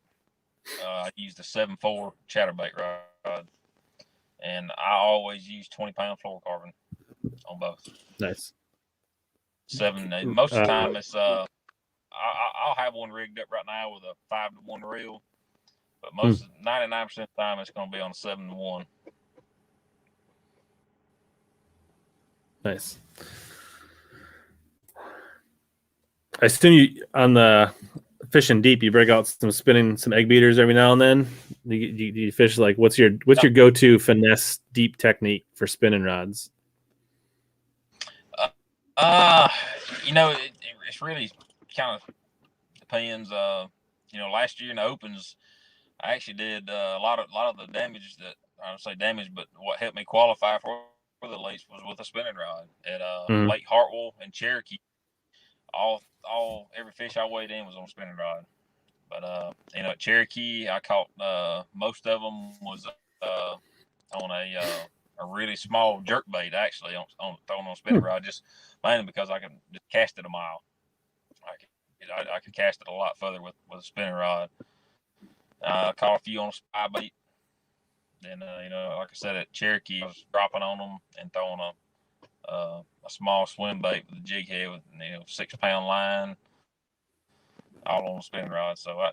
I use the 7'4" chatterbait rod. And I always use 20-pound fluorocarbon on both. Nice. Most of the time it's I'll have one rigged up right now with a 5-to-1 reel, but 99% of the time it's going to be on a 7-to-1. Nice. I assume you on the fishing deep, you break out some egg beaters every now and then. Do you fish like what's your go-to finesse deep technique for spinning rods? It's really kind of depends. Last year in the opens, I actually did a lot of the damage that I don't say damage, but what helped me qualify for the least was with a spinning rod at Mhm. Lake Hartwell and Cherokee. Every fish I weighed in was on a spinning rod. But at Cherokee, I caught most of them was on a really small jerk bait, actually, thrown on a spinning rod, just mainly because I could just cast it a mile. I could cast it a lot further with a spinning rod. Caught a few on a spy bait. Then, like I said, at Cherokee, I was dropping on them and throwing a small swim bait with a jig head with 6-pound line, all on a spinning rod. So I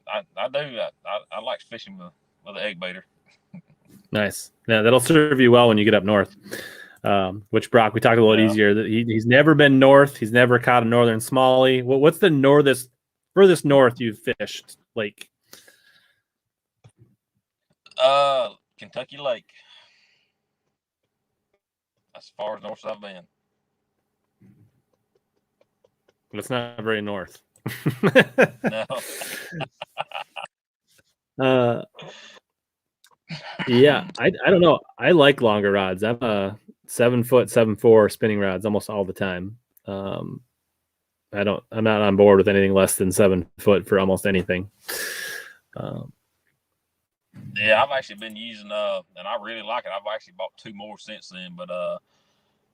like fishing with an egg baiter. Nice. Yeah, that'll serve you well when you get up north. Which Brock, we talked a little easier. That he's never been north. He's never caught a northern smallie. What's the furthest north you've fished? Like, Kentucky Lake. That's as far as north as I've been. it's not very north. No. Yeah, I don't know. I like longer rods. I'm a 7-foot 7.4 spinning rods almost all the time. I'm not on board with anything less than 7 foot for almost anything. Yeah, I've actually been using and I really like it. I've actually bought 2 more since then, but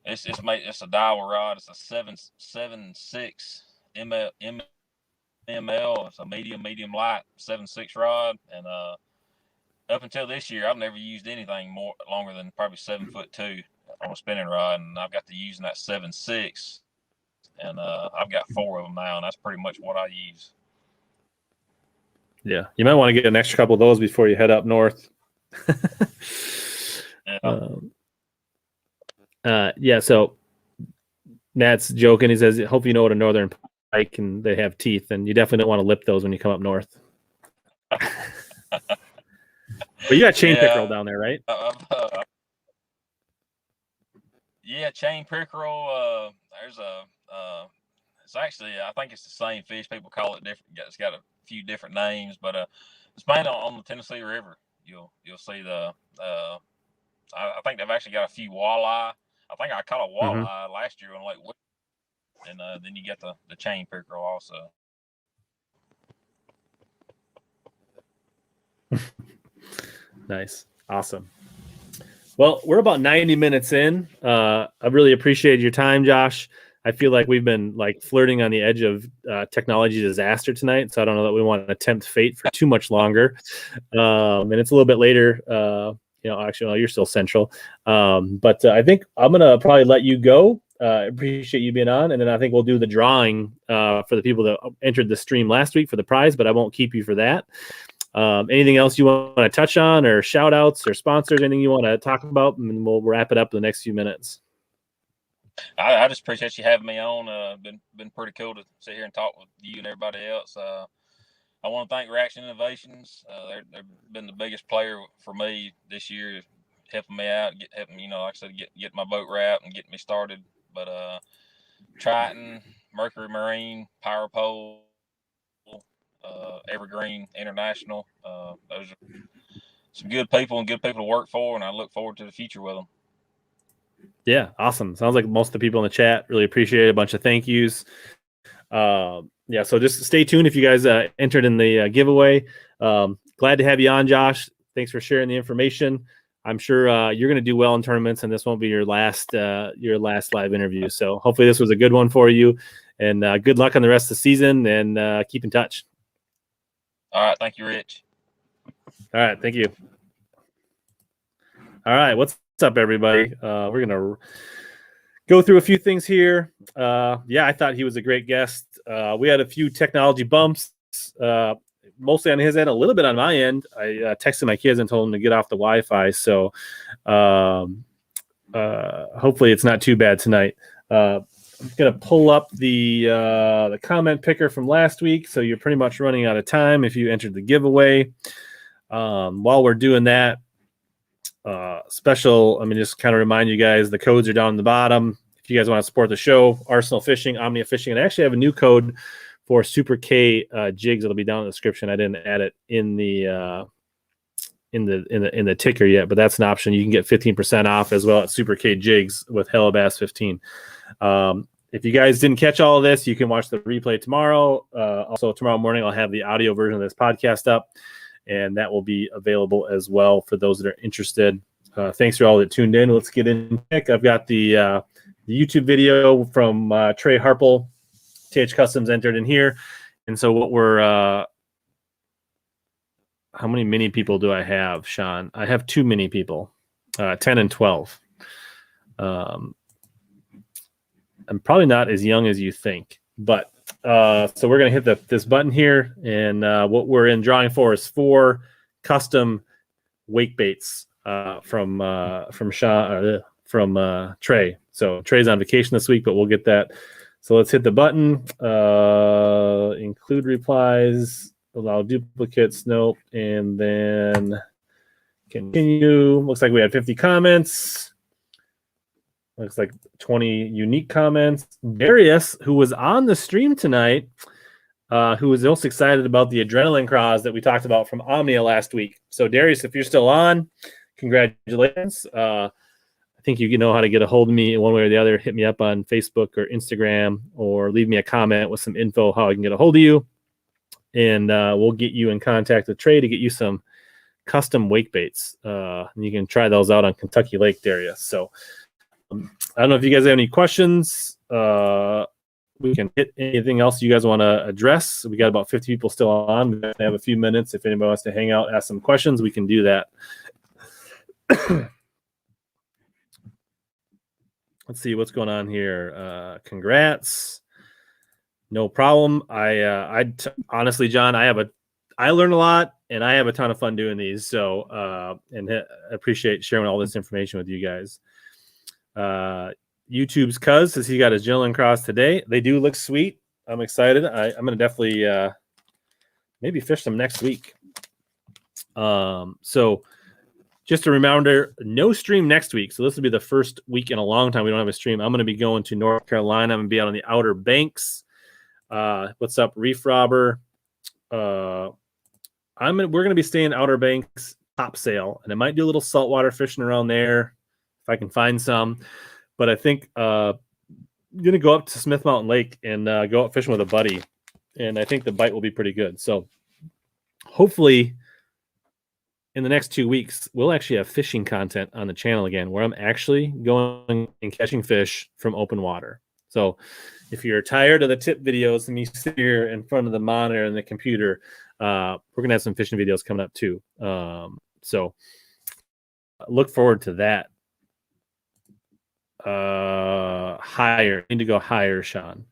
it's a Daiwa rod. It's a 7.6 ML. It's a medium light 7.6 rod, and up until this year, I've never used anything longer than probably 7'2" on a spinning rod, and I've got to using that 7.6, and I've got 4 of them now, and that's pretty much what I use. Yeah, you might want to get an extra couple of those before you head up north. Yeah. So Matt's joking. He says, "Hope you know what a northern pike and they have teeth, and you definitely don't want to lip those when you come up north." But you got chain pickerel down there, right? Yeah, chain pickerel. There's it's actually, I think it's the same fish. People call it different. It's got a few different names, but it's mainly on the Tennessee River. You'll see I think they've actually got a few walleye. I think I caught a walleye last year on Lake Wood, and then you get the chain pickerel also. Nice. Awesome. Well, we're about 90 minutes in. I really appreciate your time, Josh. I feel like we've been flirting on the edge of technology disaster tonight, so I don't know that we want to tempt fate for too much longer. And it's a little bit later. Actually, you're still central. But I think I'm going to probably let you go. Appreciate you being on. And then I think we'll do the drawing for the people that entered the stream last week for the prize, but I won't keep you for that. Anything else you want to touch on, or shout outs or sponsors, anything you want to talk about, and we'll wrap it up in the next few minutes. I just appreciate you having me on. Been pretty cool to sit here and talk with you and everybody else. I want to thank Reaction Innovations. They've been the biggest player for me this year, helping me out, helping like I said, get my boat wrapped and getting me started. But Triton, Mercury Marine, Power Pole, Evergreen International. Those are some good people and good people to work for, and I look forward to the future with them. Yeah, awesome. Sounds like most of the people in the chat really appreciate it. A bunch of thank yous. Yeah, so just stay tuned if you guys entered in the giveaway. Glad to have you on, Josh. Thanks for sharing the information. I'm sure you're going to do well in tournaments, and this won't be your last live interview. So hopefully this was a good one for you, and good luck on the rest of the season, and keep in touch. All right. Thank you, Rich. All right. Thank you. All right. What's up, everybody? We're going to go through a few things here. Yeah, I thought he was a great guest. We had a few technology bumps, mostly on his end, a little bit on my end. I texted my kids and told them to get off the Wi-Fi. So hopefully it's not too bad tonight. I'm going to pull up the comment picker from last week. So you're pretty much running out of time if you entered the giveaway. While we're doing that, just kind of remind you guys, the codes are down in the bottom. If you guys want to support the show, Arsenal Fishing, Omnia Fishing, and I actually have a new code for Super K jigs. It'll be down in the description. I didn't add it in the in the ticker yet, but that's an option. You can get 15% off as well at Super K Jigs with HellaBass 15. If you guys didn't catch all of this, you can watch the replay tomorrow. Also, tomorrow morning, I'll have the audio version of this podcast up, and that will be available as well for those that are interested. Thanks for all that tuned in. Let's get in. I've got the YouTube video from Trey Harple. TH Customs entered in here. And so what we're how many mini people do I have, Sean? I have too many people, 10 and 12. I'm probably not as young as you think, but so we're going to hit this button here, and what we're in drawing for is 4 custom wake baits from Trey. So Trey's on vacation this week, but we'll get that. So let's hit the button, include replies, allow duplicates, nope, and then continue. Looks like we had 50 comments. Looks like 20 unique comments. Darius, who was on the stream tonight, who was most excited about the adrenaline craws that we talked about from Omnia last week. So Darius, if you're still on, congratulations. I think you know how to get a hold of me one way or the other. Hit me up on Facebook or Instagram, or leave me a comment with some info how I can get a hold of you. And we'll get you in contact with Trey to get you some custom wake baits. And you can try those out on Kentucky Lake, Darius. So I don't know if you guys have any questions. We can hit anything else you guys want to address. We got about 50 people still on. We have a few minutes. If anybody wants to hang out, ask some questions, we can do that. Let's see what's going on here. Congrats. No problem. Honestly, John, I learn a lot, and I have a ton of fun doing these. So, and I appreciate sharing all this information with you guys. YouTube's Cuz says he got his gentleman cross today. They do look sweet. I'm excited. I'm going to definitely maybe fish them next week. So just a reminder, no stream next week. So this will be the first week in a long time we don't have a stream. I'm going to be going to North Carolina. I'm going to be out on the Outer Banks. What's up, Reef Robber? We're going to be staying Outer Banks topsail, and I might do a little saltwater fishing around there if I can find some. But I think I'm going to go up to Smith Mountain Lake and go out fishing with a buddy, and I think the bite will be pretty good. So hopefully in the next 2 weeks, we'll actually have fishing content on the channel again, where I'm actually going and catching fish from open water. So if you're tired of the tip videos and me sit here in front of the monitor and the computer, we're going to have some fishing videos coming up too. So look forward to that. Higher. Need to go higher, Sean.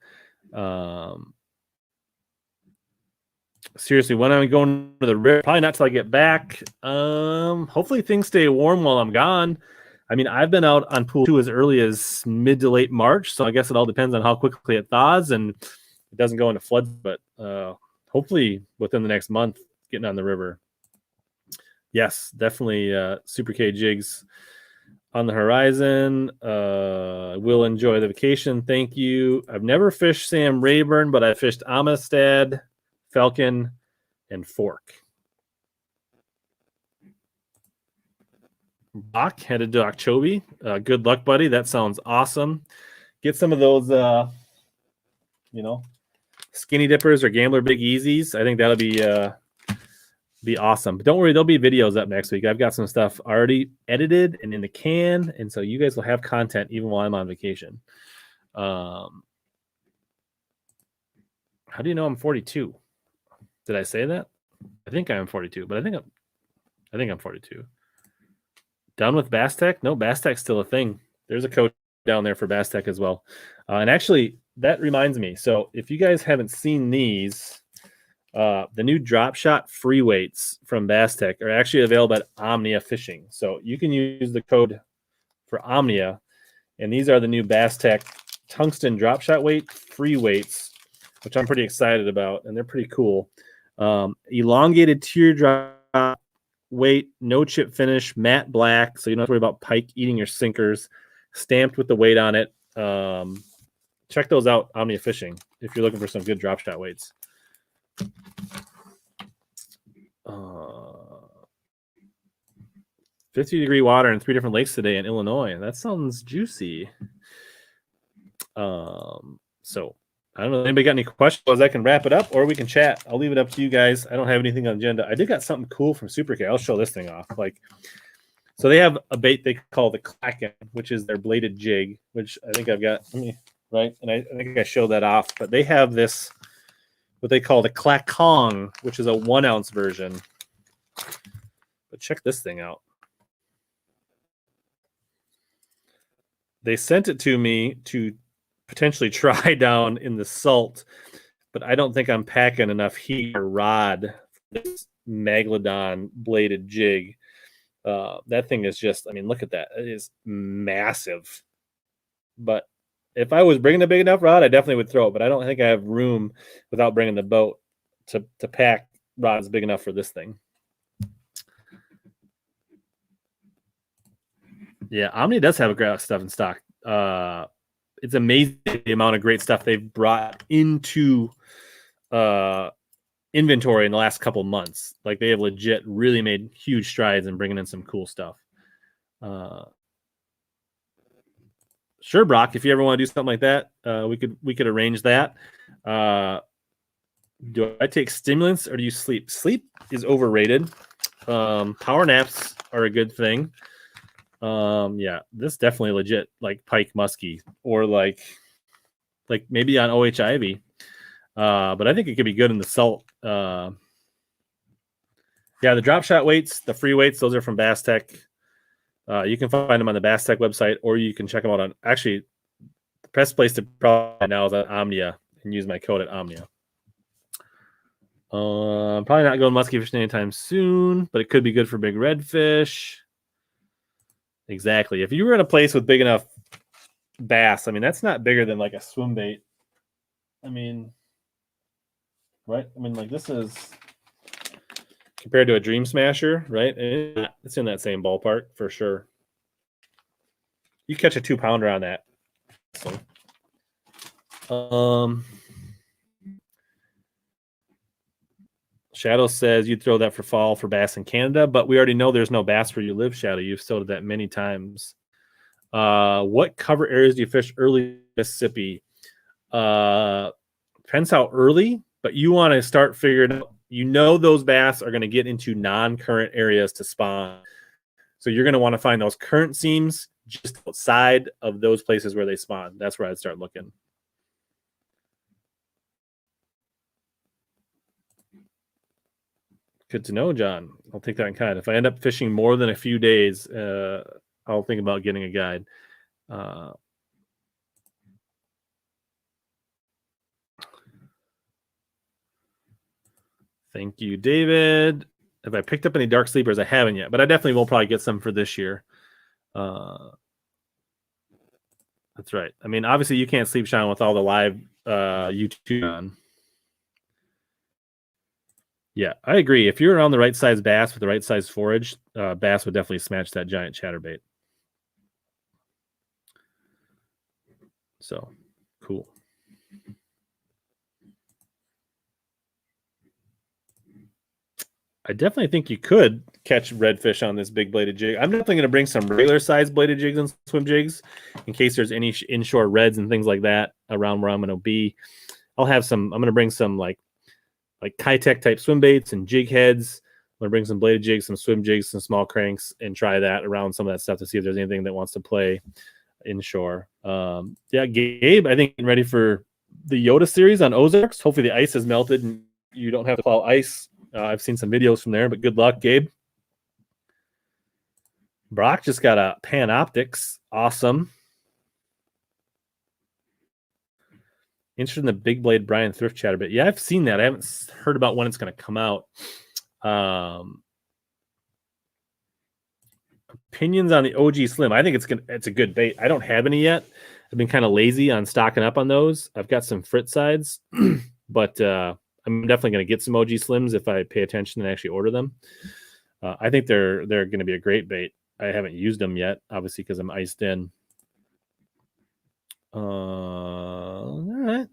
Seriously, when I'm going to the river, probably not till I get back. Hopefully things stay warm while I'm gone. I mean, I've been out on pool 2 as early as mid to late March, so I guess it all depends on how quickly it thaws and it doesn't go into floods, but hopefully within the next month, getting on the river. Yes, definitely Super K jigs on the horizon. We'll enjoy the vacation. Thank you. I've never fished Sam Rayburn, but I fished Amistad, Falcon, and Fork. Bach headed to Okeechobee. Good luck, buddy. That sounds awesome. Get some of those, skinny dippers or gambler big easies. I think that'll be awesome. But don't worry, there'll be videos up next week. I've got some stuff already edited and in the can, and so you guys will have content even while I'm on vacation. How do you know I'm 42? Did I say that? I think I am 42, but I think I'm 42. Done with Bass Tech? No, Bass Tech's still a thing. There's a code down there for Bass Tech as well. And actually, that reminds me. So if you guys haven't seen these, the new drop shot free weights from Bass Tech are actually available at Omnia Fishing. So you can use the code for Omnia, and these are the new Bass Tech Tungsten drop shot weight free weights, which I'm pretty excited about, and they're pretty cool. Elongated teardrop weight, no chip finish, matte black, so you don't have to worry about pike eating your sinkers, stamped with the weight on it. Check those out, Omnia Fishing, if you're looking for some good drop shot weights. 50-degree water in 3 different lakes today in Illinois. That sounds juicy. So I don't know. Anybody got any questions? I can wrap it up, or we can chat. I'll leave it up to you guys. I don't have anything on the agenda. I did got something cool from Super K. I'll show this thing off. So they have a bait they call the Clacken, which is their bladed jig, which I think I've got. Right, and I think I showed that off. But they have this, what they call the Clackong, which is a 1-ounce version. But check this thing out. They sent it to me to potentially try down in the salt, but I don't think I'm packing enough heat or rod for this Megalodon bladed jig. That thing is just, I mean, look at that. It is massive. But if I was bringing a big enough rod, I definitely would throw it, but I don't think I have room without bringing the boat to pack rods big enough for this thing. Yeah, Omni does have a great stuff in stock. It's amazing the amount of great stuff they've brought into inventory in the last couple months. Like, they have legit really made huge strides in bringing in some cool stuff. Sure, Brock, if you ever want to do something like that, we could arrange that. Do I take stimulants or do you sleep? Sleep is overrated. Power naps are a good thing. Yeah, this definitely legit, like pike muskie or like maybe on OH Ivy. But I think it could be good in the salt. Yeah, the drop shot weights, the free weights, those are from Bass Tech. You can find them on the Bass Tech website, or you can check them out on, actually, the best place to probably now is on Omnia and use my code at Omnia. Probably not going muskie fishing anytime soon, but it could be good for big redfish. Exactly. If you were in a place with big enough bass, I mean, that's not bigger than like a swim bait. I mean, right? I mean, like, this is compared to a Dream Smasher, right? It's in that same ballpark for sure. You catch a 2-pounder on that. So, Shadow says you'd throw that for fall for bass in Canada, but we already know there's no bass where you live, Shadow. You've sold that many times. What cover areas do you fish early in Mississippi? Depends how early, but you want to start figuring out, you know, those bass are going to get into non-current areas to spawn. So you're going to want to find those current seams just outside of those places where they spawn. That's where I'd start looking. Good to know, John. I'll take that in kind. If I end up fishing more than a few days, I'll think about getting a guide. Thank you, David. Have I picked up any dark sleepers? I haven't yet, but I definitely will probably get some for this year. That's right. I mean, obviously you can't sleep shine with all the live YouTube on. Yeah, I agree. If you're around the right size bass with the right size forage, bass would definitely smash that giant chatterbait. So, cool. I definitely think you could catch redfish on this big bladed jig. I'm definitely going to bring some regular size bladed jigs and swim jigs in case there's any inshore reds and things like that around where I'm going to be. I'll have some, I'm going to bring some like Kitech type swim baits and jig heads. I'm going to bring some bladed jigs, some swim jigs, some small cranks, and try that around some of that stuff to see if there's anything that wants to play inshore. Yeah, Gabe, I think ready for the Yoda series on Ozarks. Hopefully the ice has melted and you don't have to plow ice. I've seen some videos from there, but good luck, Gabe. Brock just got a Panoptics. Awesome. Interested in the big blade Brian Thrift chatterbait. Yeah, I've seen that. I haven't heard about when it's going to come out. Opinions on the OG Slim. I think it's a good bait. I don't have any yet. I've been kind of lazy on stocking up on those. I've got some Frit sides, but I'm definitely going to get some OG Slims if I pay attention and actually order them. I think they're going to be a great bait. I haven't used them yet, obviously, because I'm iced in. All right.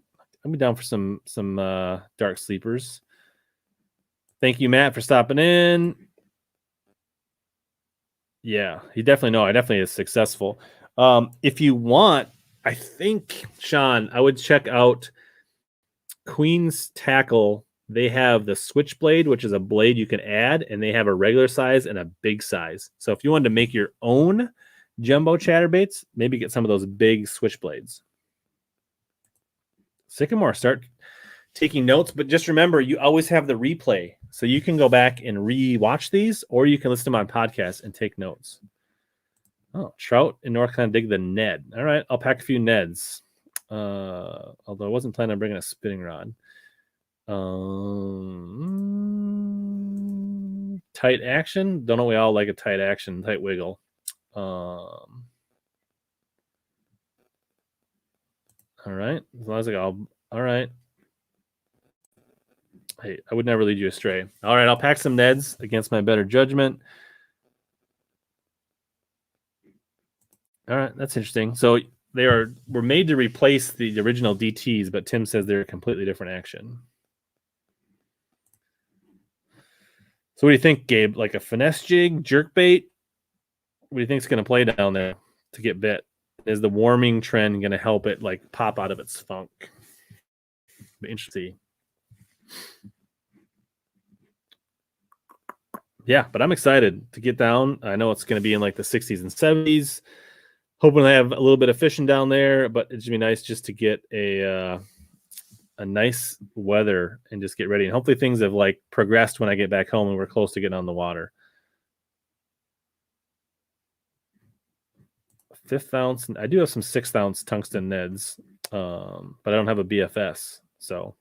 I'll be down for some dark sleepers. Thank you, Matt, for stopping in. Yeah, he definitely is successful. If you want, I think, Sean, I would check out Queen's Tackle. They have the Switchblade, which is a blade you can add, and they have a regular size and a big size. So if you wanted to make your own jumbo chatterbaits, maybe get some of those big Switchblades. Sycamore, start taking notes, but just remember, you always have the replay. So you can go back and re-watch these, or you can listen to them on podcasts and take notes. Oh, trout in North Carolina dig the Ned. All right, I'll pack a few Neds. Although I wasn't planning on bringing a spinning rod. Tight action. Don't know we all like a tight action, tight wiggle. All right. As long as all right. Hey, I would never lead you astray. All right, I'll pack some Neds against my better judgment. All right, that's interesting. So were made to replace the original DTs, but Tim says they're a completely different action. So what do you think, Gabe? Like a finesse jig, jerkbait? What do you think is going to play down there to get bit? Is the warming trend going to help it like pop out of its funk? Be interesting. Yeah, but I'm excited to get down. I know it's going to be in like the 60s and 70s. Hoping to have a little bit of fishing down there, but it'd be nice just to get a nice weather and just get ready. And hopefully things have like progressed when I get back home and we're close to getting on the water. 5th ounce. I do have some 6th ounce tungsten Neds, but I don't have a BFS. So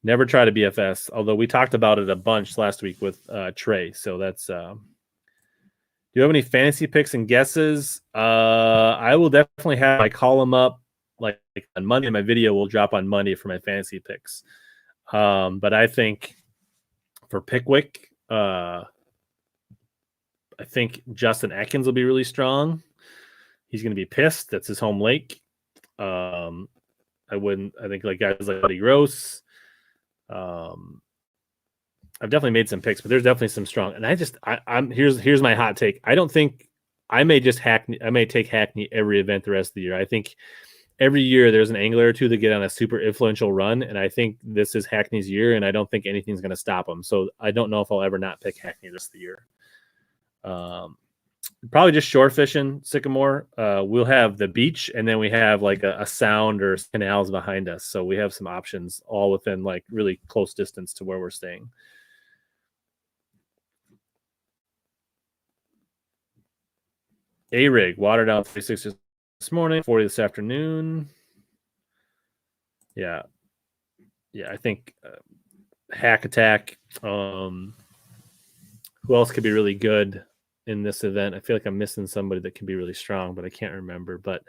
never tried a BFS, although we talked about it a bunch last week with Trey. So that's do you have any fantasy picks and guesses? I will definitely have my column up like on Monday. My video will drop on Monday for my fantasy picks. But I think for Pickwick, I think Justin Atkins will be really strong. He's going to be pissed. That's his home lake. I think like guys like Buddy Gross. I've definitely made some picks, but there's definitely some strong. And I'm here's my hot take. I don't think I may take Hackney every event the rest of the year. I think every year there's an angler or two that get on a super influential run, and I think this is Hackney's year, and I don't think anything's going to stop him. So I don't know if I'll ever not pick Hackney this the year. Probably just shore fishing Sycamore. We'll have the beach, and then we have like a sound or canals behind us. So we have some options all within like really close distance to where we're staying. A-Rig, water down 36 this morning, 40 this afternoon. Yeah, I think Hack Attack. Who else could be really good in this event? I feel like I'm missing somebody that can be really strong, but I can't remember. But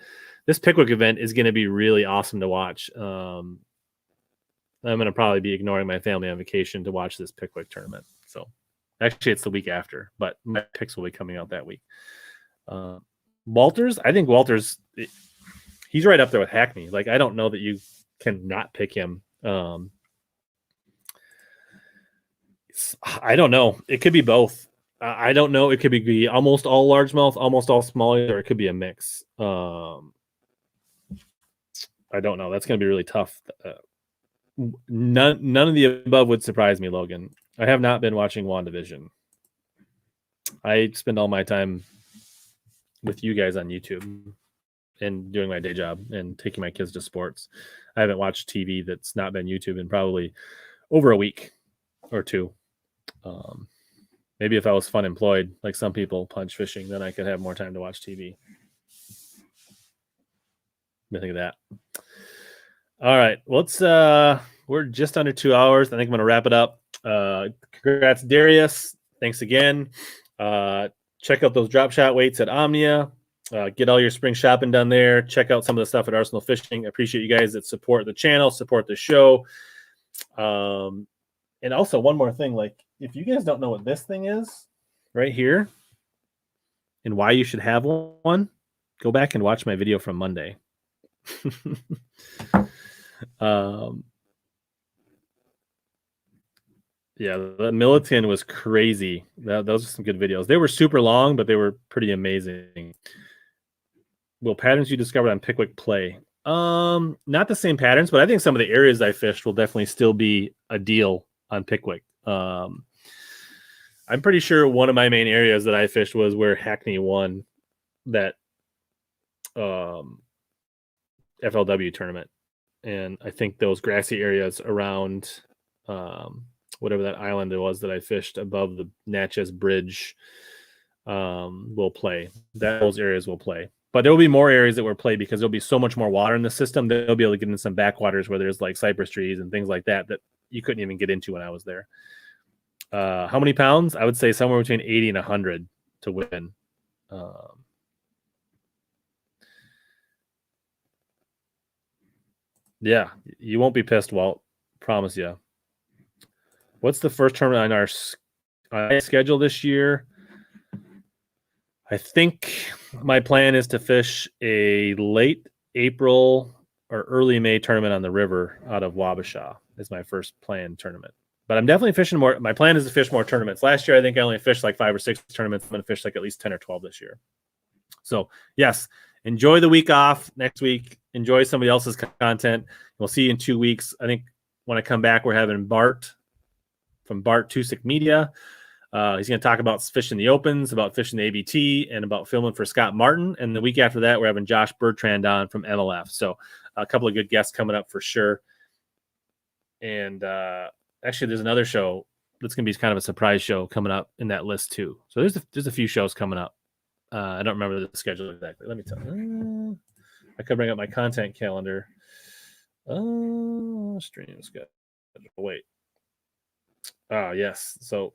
this Pickwick event is going to be really awesome to watch. I'm going to probably be ignoring my family on vacation to watch this Pickwick tournament. So actually, it's the week after, but my picks will be coming out that week. Walters, I think Walters, he's right up there with Hackney. Like, I don't know that you can not pick him. I don't know. It could be both. I don't know. It could be almost all largemouth, almost all small, or it could be a mix. I don't know. That's going to be really tough. None of the above would surprise me, Logan. I have not been watching WandaVision. I spend all my time with you guys on YouTube and doing my day job and taking my kids to sports. I haven't watched TV that's not been YouTube in probably over a week or two. Maybe if I was fun employed, like some people punch fishing, then I could have more time to watch TV. What do you think of that? All right. Let's we're just under 2 hours. I think I'm gonna wrap it up. Congrats, Darius. Thanks again. Check out those drop shot weights at Omnia. Get all your spring shopping done there. Check out some of the stuff at Arsenal Fishing. I appreciate you guys that support the channel, support the show. And also one more thing, like if you guys don't know what this thing is right here and why you should have one, go back and watch my video from Monday. Yeah, the Militan was crazy. Those are some good videos. They were super long, but they were pretty amazing. Will patterns you discovered on Pickwick play? Not the same patterns, but I think some of the areas I fished will definitely still be a deal on Pickwick. I'm pretty sure one of my main areas that I fished was where Hackney won that FLW tournament. And I think those grassy areas around whatever that island it was that I fished above the Natchez Bridge will play. Those areas will play. But there will be more areas that will play because there'll be so much more water in the system. They'll be able to get in some backwaters where there's like cypress trees and things like that that you couldn't even get into when I was there. How many pounds? I would say somewhere between 80 and 100 to win. Yeah, you won't be pissed, Walt. Promise you. What's the first tournament on our schedule this year? I think my plan is to fish a late April or early May tournament on the river out of Wabasha. Is my first planned tournament. But I'm definitely fishing more. My plan is to fish more tournaments. Last year, I think I only fished like 5 or 6 tournaments. I'm going to fish like at least 10 or 12 this year. So, yes, enjoy the week off next week. Enjoy somebody else's content. We'll see you in 2 weeks. I think when I come back, we're having Bart from Bart Tusick Media. He's going to talk about fishing the opens, about fishing the ABT, and about filming for Scott Martin. And the week after that, we're having Josh Bertrand on from MLF. So a couple of good guests coming up for sure. And actually, there's another show that's going to be kind of a surprise show coming up in that list too. So there's a few shows coming up. I don't remember the schedule exactly. Let me tell you. I could bring up my content calendar. Stream schedule. Wait. Yes. So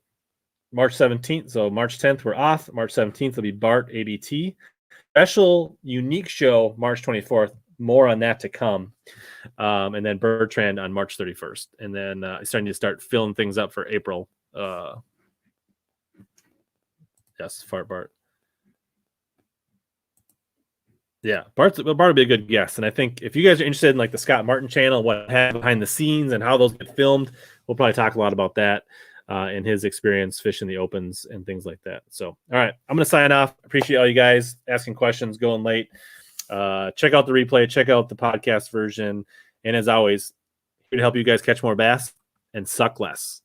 March 17th. So March 10th, we're off. March 17th will be Bart ABT. Special unique show, March 24th. More on that to come. And then Bertrand on March 31st. And then starting to start filling things up for April. Yes, Fart Bart. Yeah, Bart would be a good guest. And I think if you guys are interested in like the Scott Martin channel, what happened behind the scenes and how those get filmed, we'll probably talk a lot about that and his experience fishing the opens and things like that. So, all right, I'm going to sign off. Appreciate all you guys asking questions, going late. Check out the replay, check out the podcast version. And as always, here to help you guys catch more bass and suck less.